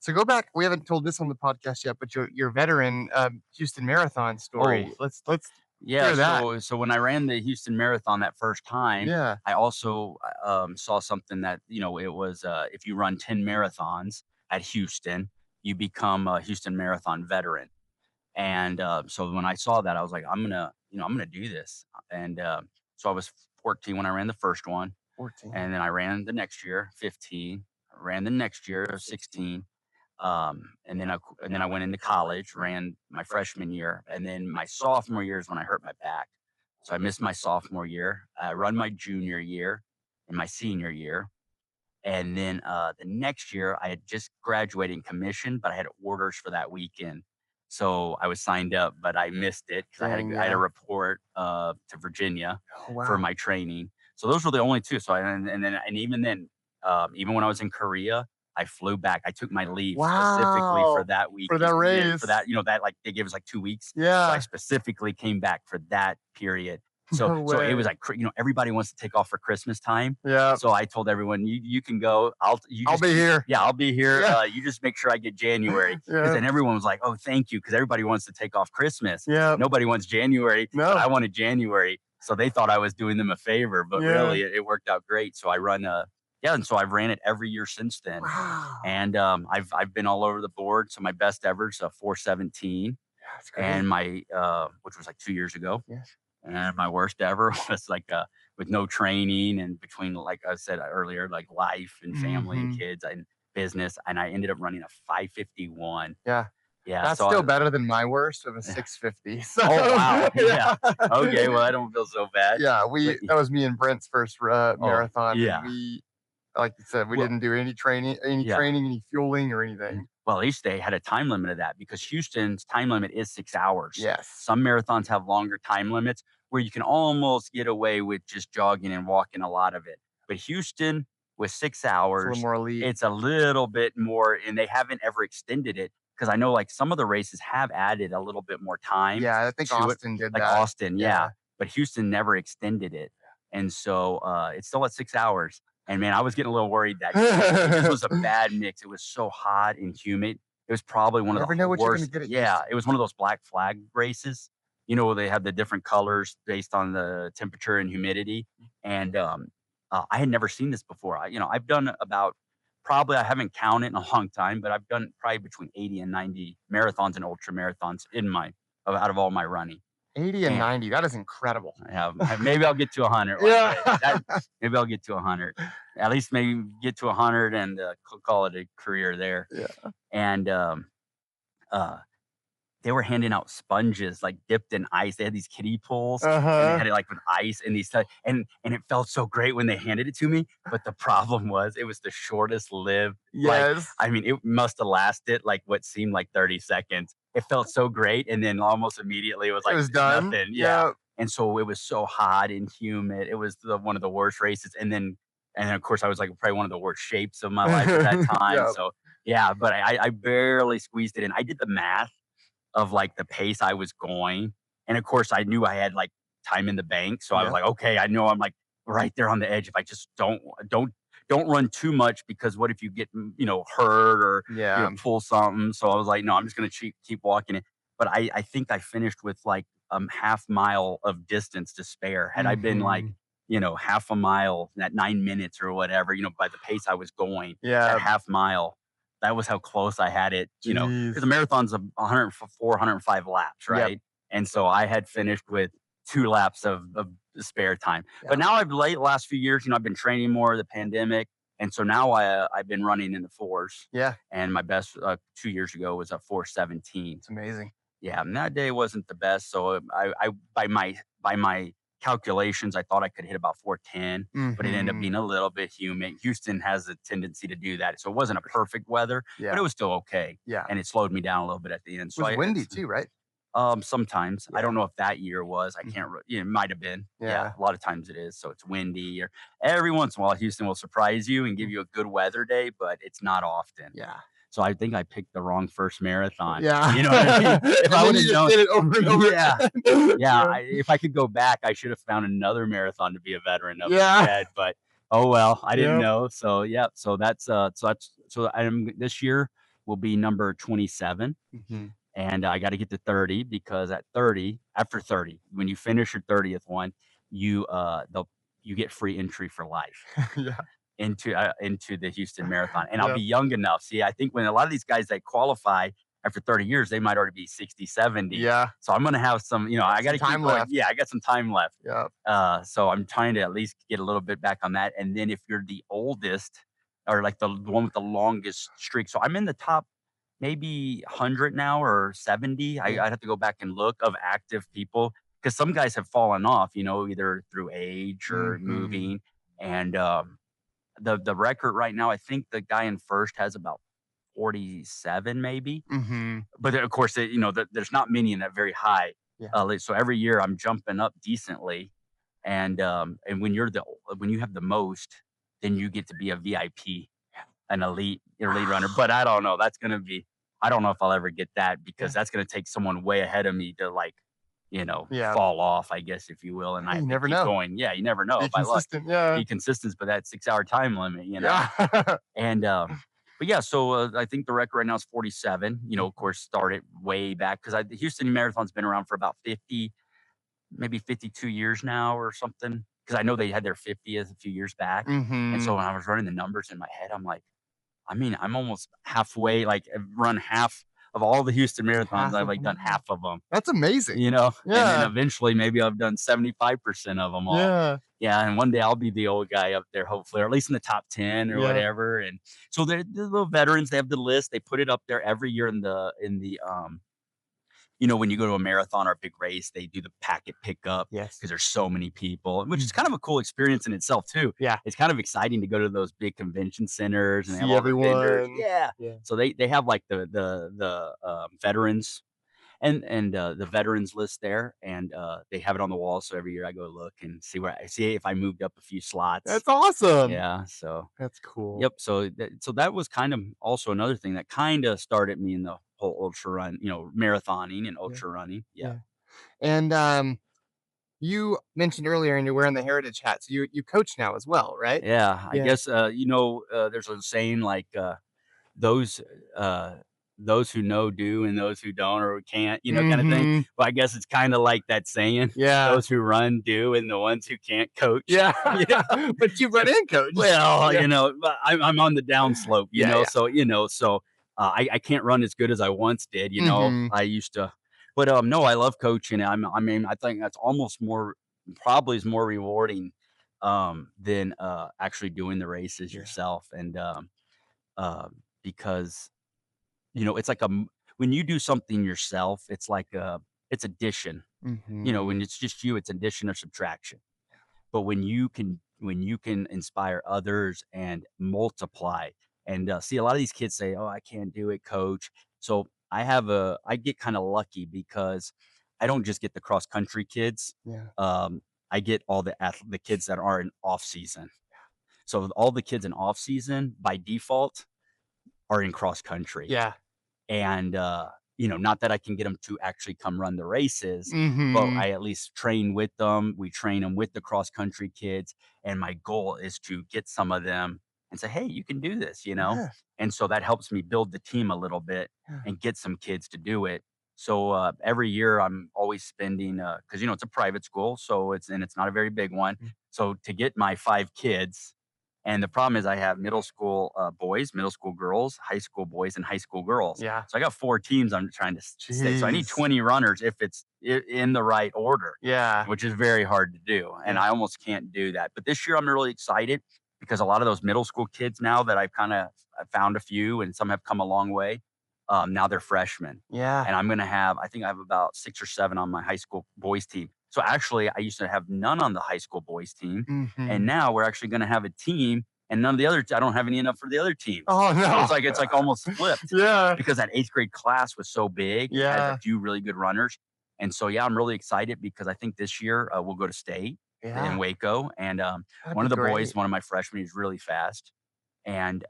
So go back we haven't told this on the podcast yet, but your veteran, Houston Marathon Oh, story. Let's yeah. hear that. So when I ran the Houston Marathon that first time, Yeah. I also saw something that it was if you run 10 marathons at Houston, you become a Houston Marathon veteran. And so when I saw that, I was like, I'm gonna do this. And so I was 14 when I ran the first one, 14. and then I ran the next year, 15. I ran the next year, 16. And then I went into college, ran my freshman year, and then my sophomore year is when I hurt my back. So I missed my sophomore year. I run my junior year and my senior year, and then the next year, I had just graduated and commissioned, but I had orders for that weekend. So I was signed up, but I missed it because Dang, I had a yeah. report to Virginia Oh, for wow. my training. So those were the only two. And even then, even when I was in Korea, I flew back. I took my leave specifically for Wow. that For that weekend. Yeah, for race. that, that like they gave us like 2 weeks. So I Yeah. specifically came back for that period. So No so it was way. like everybody wants to take off for Christmas time, Yeah. so I told everyone, you can go. I'll be here. Yeah, I'll be here. Yeah. You just make sure I get January, because Yeah. then everyone was like, oh, thank you, because everybody wants to take off Christmas. Yeah. Nobody wants January, but No. I wanted January, so they thought I was doing them a favor. But Yeah. really, it worked out great. So I run yeah, and so I've ran it every year since then, Wow. and I've been all over the board. So my best ever is a 4:17, Yeah, that's and great. my which was like 2 years ago, Yeah. and my worst ever was like with no training, and between, like I said earlier, like life and family and Mhm. kids and business, and I ended up running a 5:51. Yeah. Yeah. That's So still better than my worst of a 650. So, oh wow. Yeah. yeah. Okay. Well, I don't feel so bad. Yeah, But that was me and Brent's first, oh marathon, and yeah. we like you said, we Well, didn't do yeah. any fueling or anything. Well, at least they had a time limit of that, because Houston's time limit is 6 hours. Yes. Some marathons have longer time limits where you can almost get away with just jogging and walking a lot of it. But Houston, with six It's a little hours, more elite. it's a little bit more, and they haven't ever extended it, because I know like some of the races have added a little bit more time Yeah, I think to it, Austin did like that. Austin, yeah. Yeah. But Houston never extended it. And so it's still at 6 hours. And man, I was getting a little worried that day. It just was a bad mix. It was so hot and humid. It was probably one of the Never know what you're gonna worst. get at Yeah, Houston. it was one of those black flag races. Where they have the different colors based on the temperature and humidity. And I had never seen this before. I've done about, probably, I haven't counted in a long time, but I've done probably between 80 and 90 marathons and ultra marathons out of all my running. 80 and And 90, that is incredible. maybe I'll get to 100 one Yeah. day. Maybe I'll get to 100. At least maybe get to 100 and call it a career there. Yeah. And uh, they were handing out sponges like dipped in ice. They had these kiddie pools, and they Uh-huh. had it like with ice and and it felt so great when they handed it to me. But the problem was it was the shortest lived. Like, Yes. I mean, it must have lasted like what seemed like 30 seconds. It felt so great, and then almost immediately it was It like was done. nothing. Yeah. Yeah. And so it was so hot and humid. It was one of the worst races. And then of course I was like probably one of the worst shapes of my life at that time. Yeah. So Yeah, but I barely squeezed it in. I did the math of, like, the pace I was going, and, of course, I knew I had, like, time in the bank, so I was Yeah. like, "Okay, I know I'm, like, right there on the edge if I just don't run too much because what if you get, hurt or, Yeah. pull something?" So I was like, "No, I'm just gonna keep walking it." But I think I finished with, like, half mile of distance to spare. Had I been, like, Mhm. half a mile at 9 minutes or whatever, by the pace I was going, that Yeah. half mile, that was how close I had it, Jeez. because the marathon's a 104, 105 laps, Yep. right? And so I had finished with 2 laps of spare time. But Yep. now last few years, I've been training more, the pandemic, and so now I've been running in the fours, Yeah. and my best 2 years ago was a 4:17. It's amazing. Yeah, and that day wasn't the best. So I by my calculations, I thought I could hit about 4:10, but it ended up Mhm. being a little bit humid. Houston has a tendency to do that, so it wasn't a perfect weather, but Yeah. it was still okay, Yeah. and it slowed me down a little bit at the end. It So was I windy it's too, right? sometimes I Yeah. don't know if that year was. I can't. Mhm. It might have been. Yeah, Yeah. a lot of times it is. So it's windy, or every once in a while, Houston will surprise you and give Mm. you a good weather day, but it's not often. Yeah. So I think I picked the wrong first marathon. Yeah. You know what I mean? If And I then would you have just known, did it over and over yeah, again. yeah. Yeah. If I could go back, I should have found another marathon to be a veteran of Yeah. instead. But oh well, I didn't Yep. know. So yeah, so I'm this year will be number 27, Mhm. and I got to get to 30 because after 30, when you finish your 30th one, you get free entry for life Yeah. into the Houston Marathon, and I'll Yeah. be young enough. See, I think when a lot of these guys that qualify after 30 years, they might already be 60, 70. Yeah. So I'm gonna have some, I got Some to keep time going. left. Yeah, I got some time left. Yep. So I'm trying to at least get a little bit back on that. And then if you're the oldest or like the one with the longest streak, so I'm in the top maybe 100 now or 70. Yeah. I'd have to go back and look of active people because some guys have fallen off, either through age or Mhm. moving. And the record right now, I think the guy in first has about 47 maybe. Mhm. But of course, there's not many in that very high. Yeah. So every year I'm jumping up decently, and when you have the most, then you get to be a VIP, an elite runner. But I don't know. I don't know if I'll ever get that because Yeah. that's gonna take someone way ahead of me to like, Yeah. fall off, I guess, if you will, and I Hey, you have to never keep know. going. Yeah, you never know Be by luck. consistent. Yeah. Be consistent, but that 6 hour time limit. Yeah. And but yeah, so I think the record right now is 47. Of Mhm. course, started way back because the Houston Marathon's been around for about 50, maybe 52 years now or something. Because I know they had their 50th a few years back, and so Mhm. when I was running the numbers in my head, I'm like, I mean, I'm almost halfway. Like I've run half of all the Houston marathons. Half I've of like done them. half of them. That's amazing. And then Yeah. eventually maybe I've done 75% of them all. Yeah. Yeah, and one day I'll be the old guy up there, hopefully, or at least in the top 10 or Yeah. whatever. And so the little veterans, they have the list. They put it up there every year when you go to a marathon or a big race, they do the packet pickup Yes. because there's so many people, which is kind Mhm. of a cool experience in itself too. Yeah. It's kind of exciting to go to those big convention centers and they have See all the vendors. everyone. Yeah. Yeah. So they have like the veterans and the veterans list there, and they have it on the wall. So every year I go look and see if I moved up a few slots. That's awesome. Yeah. So That's cool. yep. So that was kind of also another thing that kind of started me in the whole ultra run, marathoning and Yeah. ultra running. Yeah. Yeah. And, you mentioned earlier and you're wearing the heritage hat, so you coach now as well, right? Yeah. I Yeah. guess there's a saying like those uh those who know do and those who don't or can't, kind of thing. Mhm. Well, I guess it's kind of like that saying. Yeah. Those who run do and the ones who can't coach. Yeah. Yeah. But you run and coach. Well, Yeah. but I'm on the downslope, Yeah, yeah. so I can't run as good as I once did. Mhm. I used to, but no, I love coaching. I mean, I think that's almost probably is more rewarding than actually doing the races Yeah. yourself, and because it's like when you do something yourself, it's addition. When Mhm. it's just you, it's addition or subtraction. But when you can inspire others and multiply and see a lot of these kids say, "Oh, I can't do it, coach." So I get kind of lucky because I don't just get the cross country kids. Yeah. I get all the kids that are in off season. So all the kids in off season by default are in cross country. Yeah. And, not that I can get them to actually come run the races, but Mhm. I at least train with them. We train them with the cross country kids. And my goal is to get some of them and say, hey, you can do this. Yeah. And so that helps me build the team a little bit Yeah. and get some kids to do it. So every year I'm always spending, because, it's a private school. So it's not a very big one. Mm. So to get my 5 kids, and the problem is I have middle school boys, middle school girls, high school boys, and high school girls. Yeah. So I got 4 teams I'm trying to stay. So I need Jeez. 20 runners if it's in the right order, Yeah. which is very hard to do. And Yeah. I almost can't do that. But this year I'm really excited because a lot of those middle school kids now that I found a few and some have come a long way. Now they're freshmen. Yeah. And I think I have about 6 or 7 on my high school boys team. So actually, I used to have none on the high school boys team. And Mhm. now we're actually going to have a team and none of the other, I don't have any enough for the other teams. Oh, So no. it's like almost flipped Yeah. because that 8th grade class was so big. It has a Yeah. few really good runners. And so, yeah, I'm really excited because I think this year we'll go to state in Yeah. Waco. And That'd one be of the boys, great. one of my freshmen, is really fast. And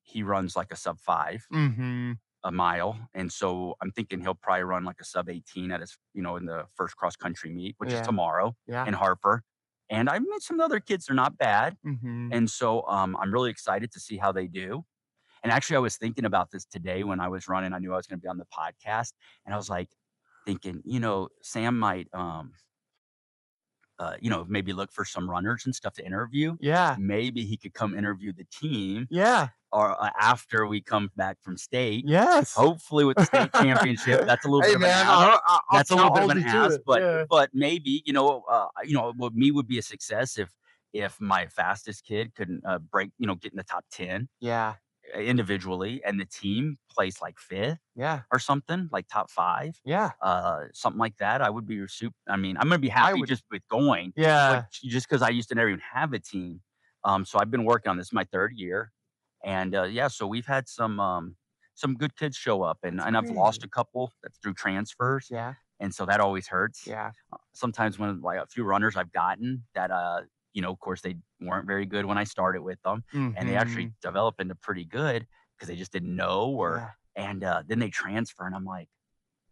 he runs like a sub 5 Mhm. a mile. And so I'm thinking he'll probably run like a sub 18 at his, in the first cross country meet, which is Yeah. tomorrow Yeah. in Harper. And I've met some other kids, they're not bad. Mhm. And so I'm really excited to see how they do. And actually, I was thinking about this today when I was running. I knew I was going to be on the podcast. And I was like thinking, Sam might, maybe look for some runners and stuff to interview. Yeah. Maybe he could come interview the team Yeah. or after we come back from state. Yes. Hopefully with the state championship, that's a little Hey, bit of an man, ask. I'll That's a little bit of hold an you to ask, it. but Yeah. but maybe, what me would be a success if my fastest kid couldn't break, get in the top 10 Yeah. individually and the team placed like 5th Yeah. or something, like top 5, Yeah. something like that. I would be super. I mean, I'm gonna be I happy would. just with going, but Yeah. just because I used to never even have a team. So I've been working on this, my 3rd year, and yeah, so we've had some good kids show up, and That's I've lost great. a couple that's through transfers, Yeah. and so that always hurts. Yeah. Sometimes when like a few runners I've gotten that of course they weren't very good when I started with them, and they actually Mhm. develop into pretty good because they just didn't know or Yeah. and then they transfer, and I'm like,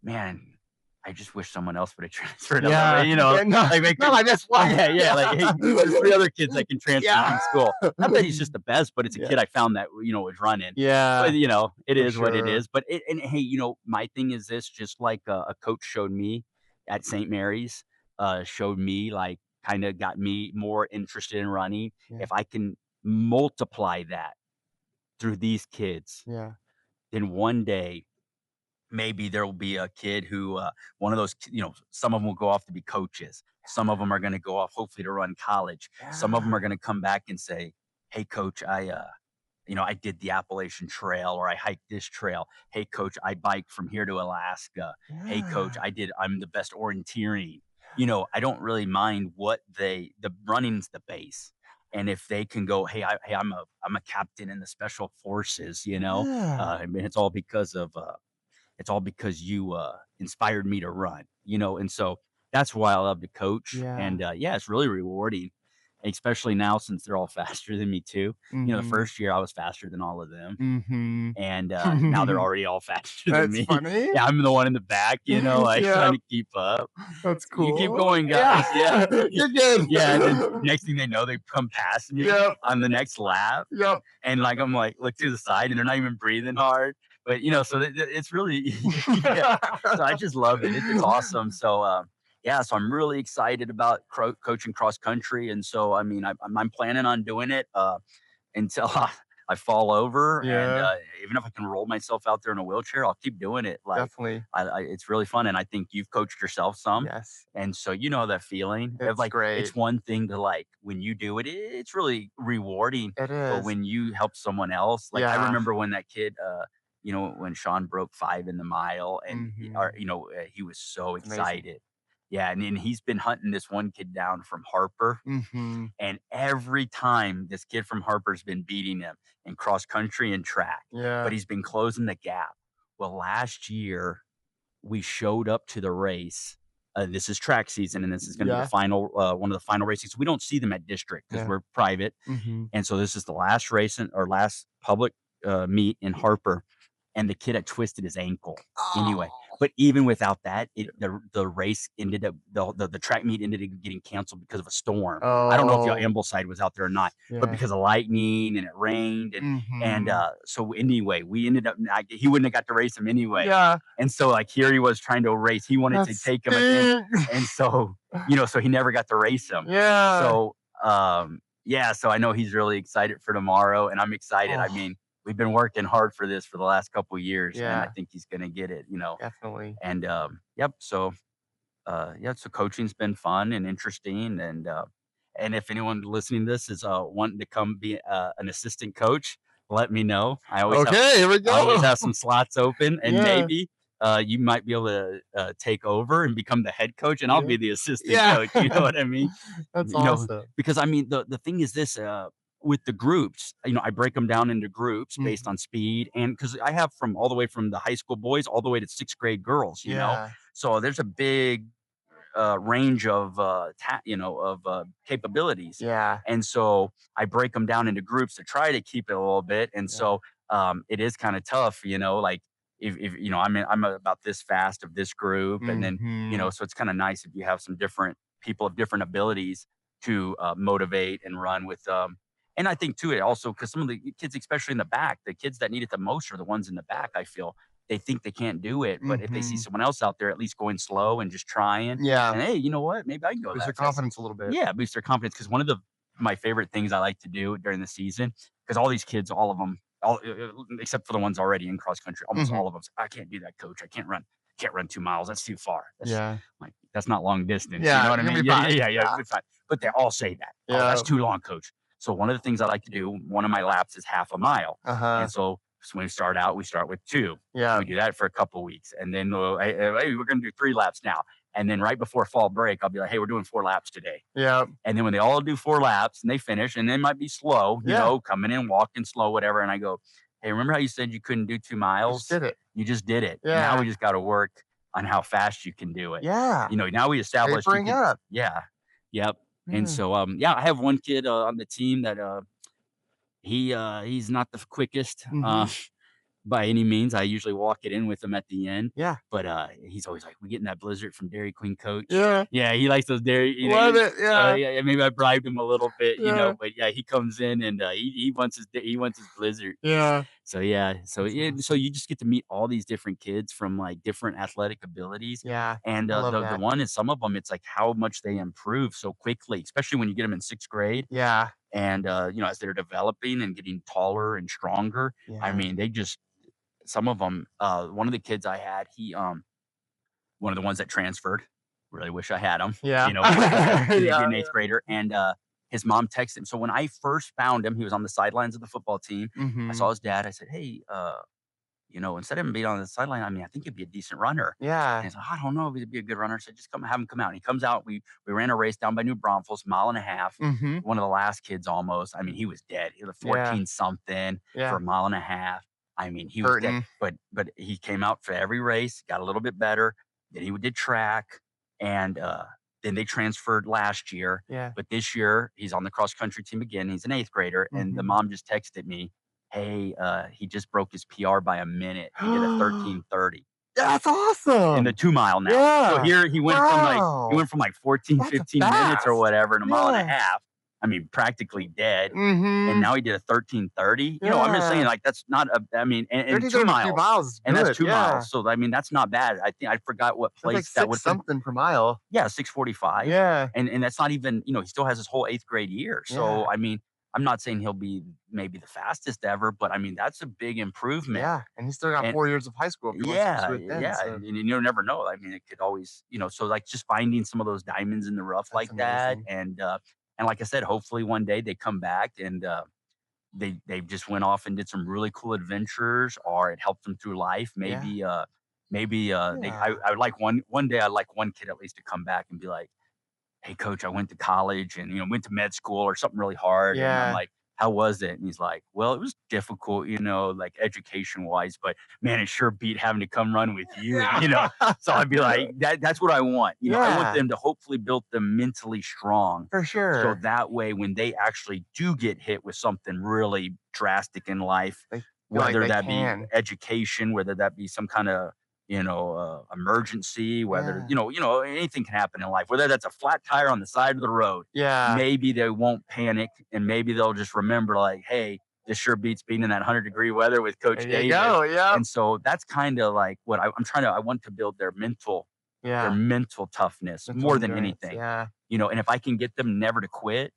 man, I just wish someone else would have transferred them. Yeah. Yeah, no, Like they no, could, like, that's why. yeah, yeah. Like, hey, there's 3 other kids that can transfer Yeah. from school. Not that he's just the best, but it's a Yeah. kid I found that was running. But Yeah, it for is what it sure. is. But and hey, my thing is this: just like a coach showed me at St. Mary's, showed me like kind of got me more interested in running. Yeah. If I can multiply that through these kids, Yeah. then one day maybe there will be a kid who one of those some of them will go off to be coaches, some of them are going to go off hopefully to run college, some of them Yeah. are going to come back and say, hey coach, I did the Appalachian Trail or I hiked this trail. Hey coach, I biked from here to Alaska. Hey coach, Yeah. I'm the best orienteering. I don't really mind what the running's the base. And if they can go, hey, I'm a captain in the special forces, Yeah. I mean, it's all because you inspired me to run, and so that's why I love to coach. Yeah. And yeah, it's really rewarding, especially now since they're all faster than me too. The Mhm. first year I was faster than all of them, Mhm. and now they're already all faster than That's me. funny. Yeah, I'm the one in the back, like trying Yeah, to keep up. that's You keep cool. going, guys. Yeah. Yeah, you're good. Yeah, and then next thing they know, they come past me Yep, on the next lap, yep. and like I'm like look to the side, and they're not even breathing hard. But so it's really yeah. So I just love it. It's awesome. So yeah, so I'm really excited about coaching cross country, and so I mean I'm planning on doing it until I fall over, and Yeah, even if I can roll myself out there in a wheelchair, I'll keep doing it. Like definitely. it's really fun, and I think you've coached yourself some, Yes, and so you know that feeling of it's like great. it's one thing to like when you do it, it's really rewarding, It but is. when you help someone else, like I Yeah. remember when that kid, when Sean broke 5 in the mile, and Mhm. he was so It's amazing. excited. Yeah, and then he's been hunting this one kid down from Harper, Mhm. and every time this kid from Harper's been beating him in cross country and track, but Yeah, he's been closing the gap. Well, last year we showed up to the race. This is track season, and this is going to be the yeah, final, one of the final races. We don't see them at district because yeah. we're private, Mhm. and so this is the last race or last public meet in Harper, and the kid had twisted his ankle anyway. Oh. But even without that, the race ended up the track meet ended up getting canceled because of a storm. I don't know if y'all Oh, Ambleside was out there or not, but yeah. because of lightning and it rained and Mhm. so anyway, we ended up not, he wouldn't have got to race him anyway. Yeah, And so like here he was trying to race. He wanted to that's take him at the end, big. and so so he never got to race him. Yeah. So yeah, so I know he's really excited for tomorrow, and I'm excited. I Oh, mean, we've been working hard for this for the last couple years, and I yeah, think he's gonna get it. definitely. And yep, so yeah, so coaching's been fun and interesting, and if anyone listening to this is wanting to come be an assistant coach, let me know. Okay, here we I always go. have some slots open, and Yeah, maybe you might be able to take over and become the head coach, and I'll yeah, be the assistant yeah. coach. You know what I mean? That's You know, awesome. because I mean the thing is this. With the groups, I break them down into groups based Mhm. on speed, and because I have from all the way from the high school boys all the way to sixth grade girls. Yeah, So there's a big range of capabilities, yeah, and so I break them down into groups to try to keep it a little bit. And yeah. so it is kind of tough, like if I'm about this fast of this group, and then Mhm. so it's kind of nice if you have some different people of different abilities to motivate and run with. And I think too, it also because some of the kids, especially in the back, the kids that need it the most are the ones in the back. I feel they think they can't do it, but if they see Mhm. someone else out there at least going slow and just trying, Yeah, and hey, you know what? Maybe I can go boost your that fast. confidence a little bit. Yeah, boost their confidence. Because one of my favorite things I like to do during the season, because all these kids, all of them, all except for the ones already in cross country, almost Mhm. all of them, I can't do that, coach. I can't run 2 miles. That's too far. Yeah. That's not long distance. You know Yeah, what I you'll mean? be Yeah, yeah, fine. yeah, yeah. Yeah. It'll be fine. But they all say that. Oh, Yeah. that's too long, coach. So one of the things I like to do, one of my laps is half a mile, Uh-huh. and so when we start with two. Yeah. We do that for a couple weeks, and then hey, we're going to do 3 laps now. And then right before fall break, I'll be like, hey, we're doing 4 laps today. Yeah. And then when they all do 4 laps and they finish, and they might be slow, Yeah. coming in, walking slow, whatever. And I go, hey, remember how you said you couldn't do two You just miles? did it. You just did it. Now we Yeah. just got to work on how fast you can do it. Yeah. Now we established you Tapering could, up. yeah, yep. And Yeah. so, yeah, I have one kid on the team that he's not the quickest. Mhm. By any means. I usually walk it in with him at the end, Yeah. but, he's always like, "We getting that Blizzard from Dairy Queen, coach?" Yeah. Yeah, he likes those dairy Love it. so, Yeah. yeah, maybe I bribed him a little bit, Yeah. but, yeah, he comes in and, he wants his Blizzard. Yeah. So, yeah, That's so awesome. you just get to meet all these different kids from, like, different athletic abilities, Yeah. and, I love the that. one is some of them, it's like how much they improve so quickly, especially when you get them in 6th grade, Yeah. and, as they're developing and getting taller and stronger, I Yeah. mean, they just some of them, one of the kids I had, one of the ones that transferred, really wish I had him, Yeah. because he'd be Yeah. an 8th grader, and, his mom texted him. So when I first found him, he was on the sidelines of the football team. I saw Mhm. his dad. I said, "Hey, instead of him being on the sideline, I mean, I think he'd be a decent runner." And Yeah. he's like, "I don't know if he'd be a good runner." I said, "Just come have him come out." And he comes out. We ran a race down by New Braunfels, mile and a half. Mhm. One of the last kids almost. I mean, he was dead. He was Yeah. 14 something for Yeah. a mile and a half. I mean, he was dead. Hurting. But he came out for every race, got a little bit better. Then he did track, and then they transferred last year. Yeah. But this year, he's on the cross country team again. He's an 8th grader, and the Mhm. mom just texted me, "Hey, he just broke his PR by a minute. He did a 13:30 That's in the awesome. 2 mile now." So Yeah. here he Wow. went from like 14, That's 15 minutes or fast. whatever in a mile and a Yeah. half. I mean, practically dead. And Mhm. now he did a 13:30. I'm just saying Yeah. like that's not a I mean, and 2 33 miles. miles is And that's good. 2 Yeah. miles. So I mean, that's not bad. I think I forgot what It's like place that would 6 put. something per mile. Yeah, 6:45. Yeah. And that's not even, he still has his whole 8th grade year. Yeah. So I mean, I'm not saying he'll be maybe the fastest ever, but I mean, that's a big improvement. Yeah. And he's still got And 4 years of high school if he wants to yeah, pursue it then. yeah, So and you never know. I mean, it could always, so like just finding some of those diamonds in the rough that's like that, amazing. and like I said, hopefully one day they come back and they just went off and did some really cool adventures, or it helped them through life. Yeah. Maybe they Yeah. I would like one day I'd like one kid at least to come back and be like, "Hey, coach, I went to college and went to med school or something really hard." And I'm Yeah. like, "How was it?" And he's like, "Well, it was difficult, like education wise, but man, it sure beat having to come run with you." Yeah. So I'd be like, That's what I want. I want Yeah. them to hopefully build them mentally strong, For so sure. that way when they actually do get hit with something really drastic in life, They Feel like whether they that be can. education, whether that be some kind of, emergency, whether, Yeah. anything can happen in life, whether that's a flat tire on the side of the road. Yeah. Maybe they won't panic and maybe they'll just remember, like, hey, this sure beats being in that 100-degree weather with There Coach you David. go. Yep. And so that's kind of like what I want to build their Yeah. mental toughness Mental more than endurance. anything. Yeah. And if I can get them never to quit,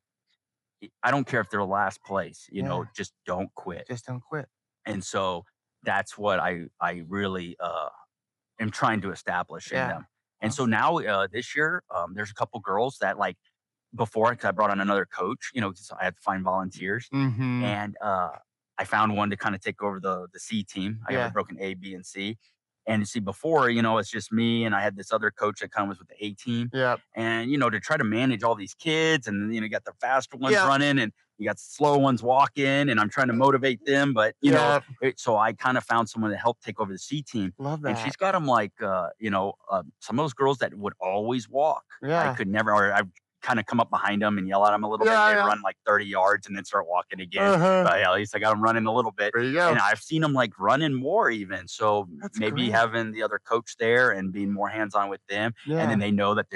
I don't care if they're last place, Yeah. just don't quit. Just don't quit. And so that's what I really am trying to establish in Yeah. them. And so Awesome. now this year, there's a couple girls that like before, because I brought on another coach, 'cause I had to find volunteers, Mhm. and I found one to kind of take over the C team. I have it Yeah. broken A, B, and C. And you see, before, it's just me, and I had this other coach that kind of was with the A team. Yep. And to try to manage all these kids, and you got the faster ones Yep. running, and you got the slow ones walking, and I'm trying to motivate them, but Yep. so I kind of found someone to help take over the C team, Love and that. she's got them like, some of those girls that would always walk. I Yeah. could never, or I kind of come up behind them and yell at them a little bit. Yeah, They'd yeah. run like 30 yards and then start walking again. Uh-huh. But yeah, at least I got them running a little bit. There you And go. I've seen them like running more even. So That's maybe great. having the other coach there and being more hands on with them. And then Yeah. they know that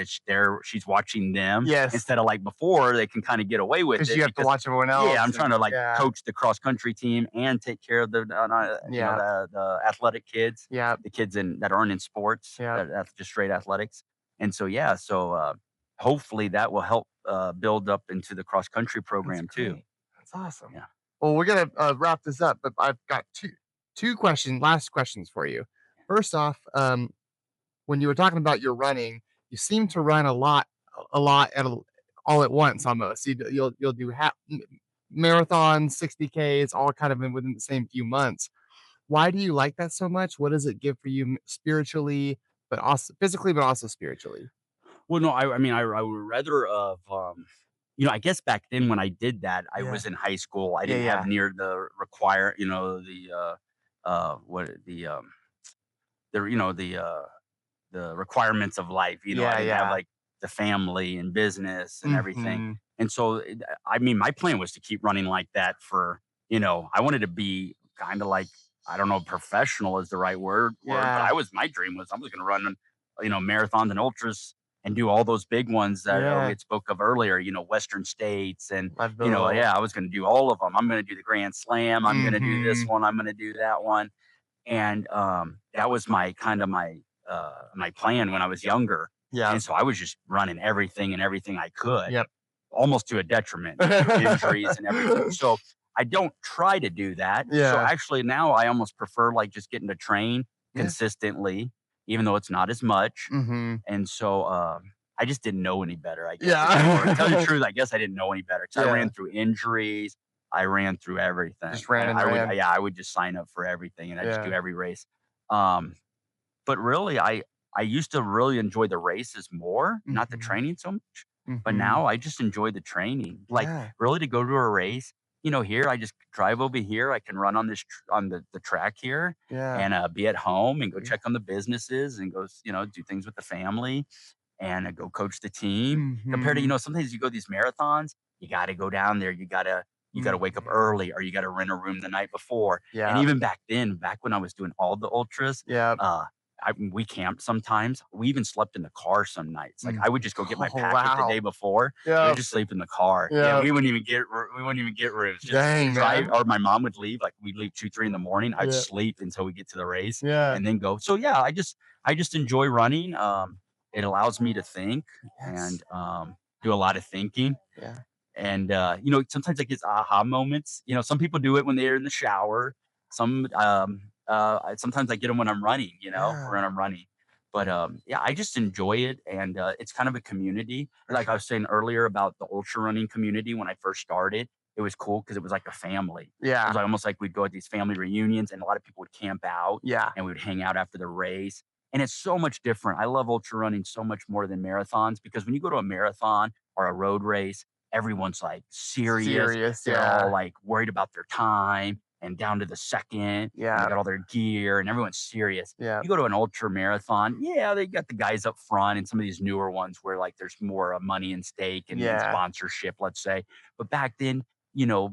she's watching them Yes. instead of like before, they can kind of get away with Because it you have to because watch everyone yeah, else I'm trying to like yeah. coach the cross country team and take care of Yeah. the athletic kids, Yeah. the kids that aren't in sports, Yeah. that's just straight athletics. And so yeah, so hopefully that will help build up into the cross country That's program too. great. That's awesome. Yeah. Well, we're gonna wrap this up, but I've got last questions for you. First off, when you were talking about your running, you seem to run a lot all at once almost. You'll do marathons, 60Ks, all kind of within the same few months. Why do you like that so much? What does it give for you spiritually, but also physically, but also spiritually? Well, no, I mean, I would rather of, I guess back then when I did that, I Yeah. was in high school. I Yeah. didn't have Yeah. near the require, what the requirements of life. I Yeah. didn't have Yeah. like the family and business and everything. Mhm. And so, I mean, my plan was to keep running like that for, I wanted to be kind of like, I don't know, professional is the right word, but Yeah. my dream was I was going to run, marathons and ultras and do all those big ones that we Yeah. had spoke of earlier, Western states and, Leadville. yeah, I was going to do all of them. I'm going to do the Grand Slam. I'm going to do this Mhm. one. I'm going to do that one. And, that was my plan when I was younger, Yeah. and so I was just running everything and everything I could, Yep. almost to a detriment, injuries and everything. So, I don't try to do that. So, Yeah. actually now I almost prefer, like, just getting to train Yeah. consistently, even though it's not as much, Mhm. and so, I just didn't know any better, I guess, to tell you the Yeah. truth, I guess I didn't know any better because I Yeah. ran through injuries, I ran through everything. Just ran and I would ran. yeah, I would just sign up for everything, and I just do Yeah. every race. Um, but really, I used to really enjoy the races more, not the Mhm. training so much, but Mhm. now I just enjoy the training. Like, Yeah. really to go to a race, here, I just drive over here, I can run on on the track here Yeah. and, be at home and go Yeah. check on the businesses and go do things with the family and, go coach the team compared to, Mhm. sometimes you go these marathons, you gotta go down there, you gotta wake up Mhm. early or you gotta rent a room the night before. And Yeah. even back then, back when I was doing all the ultras, Yeah. uh, we camped sometimes. We even slept in the car some nights. Like, Mhm. I would just go get my Oh, packet the day wow. before. We would Yeah. just sleep in the car. Yeah, Yeah. we wouldn't even get rooms. Just Dang, drive, man. or my mom would leave. Like, we'd leave 2, 3 in the morning. I'd Yeah. sleep until we get to the race Yeah. and then go. So yeah, I just enjoy running. It allows me to think and Yes. do a lot of thinking. Yeah. And, sometimes I get aha moments. Some people do it when they're in the shower. Sometimes I get them when I'm running, Yeah. when I'm running. But yeah, I just enjoy it, and it's kind of a community. For Like I sure. was saying earlier about the ultra running community when I first started, it was cool because it was like a family. It Yeah. was like, almost like we'd go at these family reunions, and a lot of people would camp out, Yeah. and we would hang out after the race. And it's so much different. I love ultra running so much more than marathons because when you go to a marathon or a road race, everyone's like serious. Serious. They're all Yeah. like worried about their time and down to the second, and they Yeah. got all their gear and everyone's serious. Yeah. You go to an ultra marathon, yeah, they got the guys up front and some of these newer ones where like there's more money in stake and Yeah. sponsorship, let's say. But back then,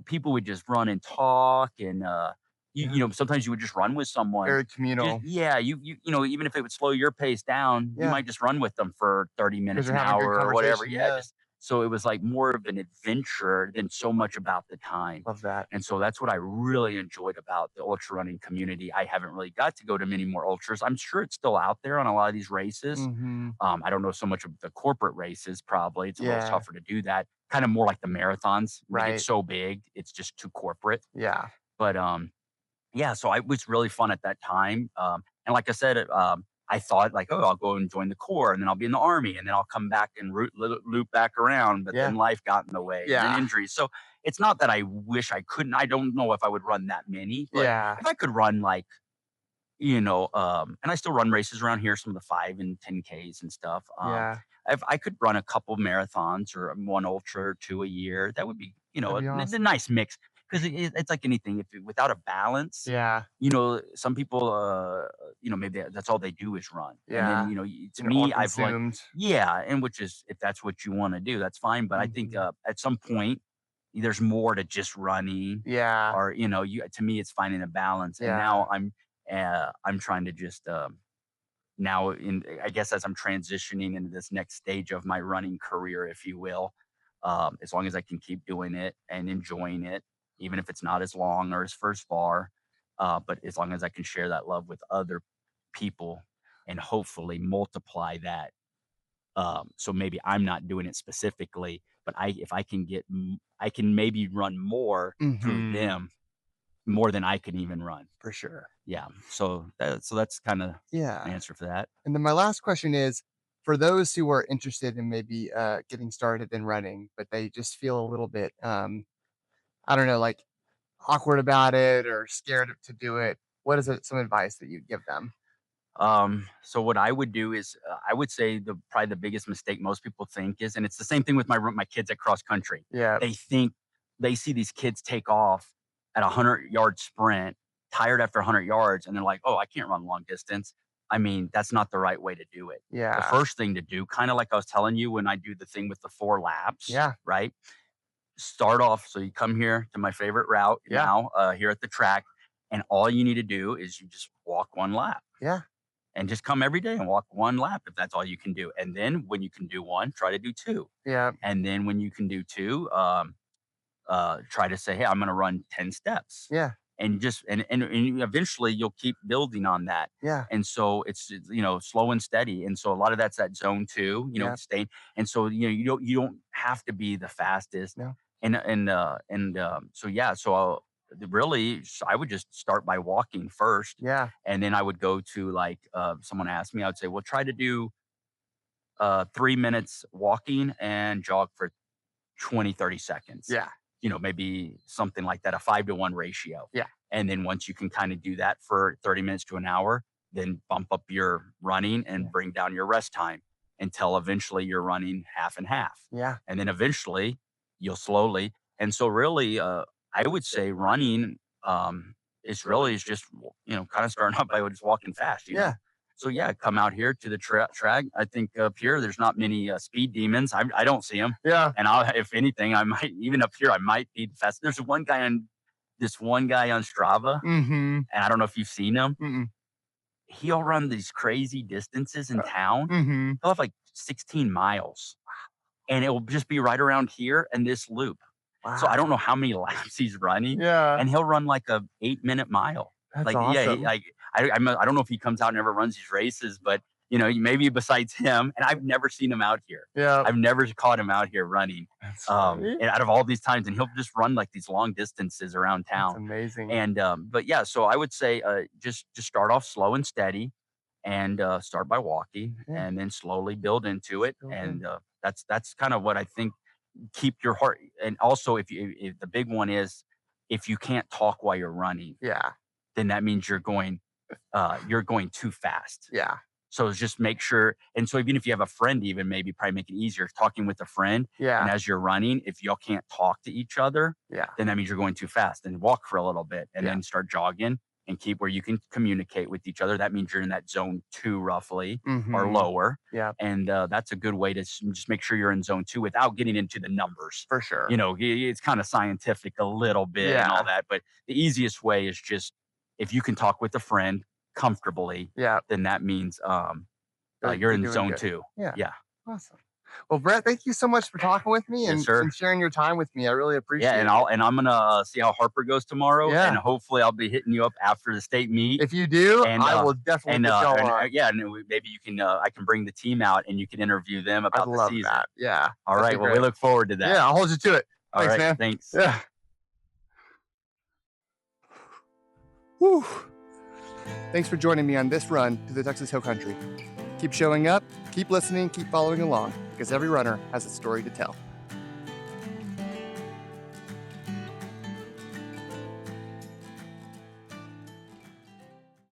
people would just run and talk and Yeah. sometimes you would just run with someone. Very Just communal. yeah, even if it would slow your pace down, you Yeah. might just run with them for 30 'Cause minutes, you're an having a good hour, or whatever. conversation. Yeah, Yeah. just so it was like more of an adventure than so much about the time. Love that. And so that's what I really enjoyed about the ultra running community. I haven't really got to go to many more ultras. I'm sure it's still out there on a lot of these races. Mhm. I don't know so much of the corporate races, probably. It's a little Yeah. tougher to do that. Kind of more like the marathons. They get Right. so big, it's just too corporate. Yeah. But yeah, so it was really fun at that time. And like I said, I thought like, oh, I'll go and join the Corps, and then I'll be in the Army, and then I'll come back and loop back around. But Yeah. then life got in the way, and then Yeah. injuries. So it's not that I wish I couldn't. I don't know if I would run that many, but Yeah. if I could run like, and I still run races around here, some of the 5 and 10Ks and stuff. Yeah. If I could run a couple marathons or one ultra or two a year, that would be, That'd be a awesome. nice mix. Because it's like anything, if without a balance, Yeah. some people, maybe that's all they do is run. And then, Yeah. to You're all me, I've like, consumed. yeah, and which is, if that's what you want to do, that's fine. But I think Mhm. at some point, there's more to just running, Yeah. or, to me, it's finding a balance. And Yeah. now I'm trying to just, now I guess as I'm transitioning into this next stage of my running career, if you will, as long as I can keep doing it and enjoying it, even if it's not as long or as first bar, but as long as I can share that love with other people and hopefully multiply that. So maybe I'm not doing it specifically, but if I can I can maybe run more through Mhm. them, more than I can even run. For sure. Yeah. So that's kind of Yeah. my answer for that. And then my last question is, for those who are interested in maybe, getting started in running, but they just feel a little bit, I don't know, like, awkward about it or scared to do it, what is it some advice that you'd give them? So what I would do is, I would say probably the biggest mistake most people think is, and it's the same thing with my kids at cross country. Yeah. They think they see these kids take off at 100-yard sprint, tired after 100 yards, and they're like, "Oh, I can't run long distance." I mean, that's not the right way to do it. The Yeah. first thing to do, kind of like I was telling you when I do the thing with the 4 laps, Yeah. right? Start off. So you come here to my favorite route Yeah. now, here at the track, and all you need to do is you just walk 1 lap Yeah. and just come every day and walk 1 lap if that's all you can do. And then when you can do one, try to do two. Yeah. And then when you can do two, try to say, "Hey, I'm going to run 10 steps," Yeah. and and eventually you'll keep building on that. Yeah. And so it's slow and steady. And so a lot of that's that zone two, Yeah. staying. And so you don't have to be the fastest. No. So yeah, so really I would just start by walking first, Yeah. and then I would go to like, someone asked me, I would say, well, try to do 3 minutes walking and jog for 20, 30 seconds. Yeah. Maybe something like that, a 5-to-1 ratio. Yeah. And then once you can kind of do that for 30 minutes to an hour, then bump up your running Yeah. and bring down your rest time until eventually you're running half and half. Yeah. And then eventually you'll slowly. And so really, I would say running, is just, kind of starting out by just walking fast. Yeah. So yeah, come out here to the track. I think up here, there's not many speed demons. I don't see them. Yeah. And if anything, I might even up here, I might be the fast. There's this one guy on Strava, Mhm. and I don't know if you've seen him. Mm-mm. He'll run these crazy distances in town. Mhm. He'll have like 16 miles, and it will just be right around here and this loop. So I Wow. don't know how many laps he's running, Yeah. and he'll run like a 8-minute mile. That's Like, yeah, awesome. I don't know if he comes out and ever runs these races, but maybe besides him, and I've never seen him out here. Yeah. I've never caught him out here running. That's funny. And out of all these times, and he'll just run like these long distances around That's town. amazing. And but yeah, so I would say, just start off slow and steady, and start by walking, Yeah. and then slowly build into it. Build in. And that's kind of what I think. Keep your heart. And also, if the big one is, if you can't talk while you're running, Yeah. then that means you're going too fast. Yeah. So just make sure. And so even if you have a friend, even maybe probably make it easier talking with a friend. And Yeah. as you're running, if y'all can't talk to each other, Yeah. then that means you're going too fast. And walk for a little bit, and Yeah. then start jogging and keep where you can communicate with each other. That means you're in that zone two roughly, or Mhm. lower. Yeah. And that's a good way to just make sure you're in zone two without getting into the numbers. For sure. It's kind of scientific a little bit and all Yeah. that, but the easiest way is just if you can talk with a friend comfortably, Yeah. then that means you're You're in doing zone good. 2. Yeah. Yeah. Awesome. Well, Brett, thank you so much for talking with me Yes, and, sir. and sharing your time with me. I really Yeah, appreciate and I'm gonna see how Harper goes tomorrow, Yeah. and hopefully I'll be hitting you up after the state meet. If you do, And I will definitely get y'all on. yeah, and maybe you can I can bring the team out and you can interview them I'd about the love season. that. Yeah. All That'd right, be well, we great. look forward to that. Yeah, I'll hold you to it. All Thanks, right, man. thanks. Yeah. Whew. Thanks for joining me on this run to the Texas Hill Country. Keep showing up, keep listening, keep following along, because every runner has a story to tell.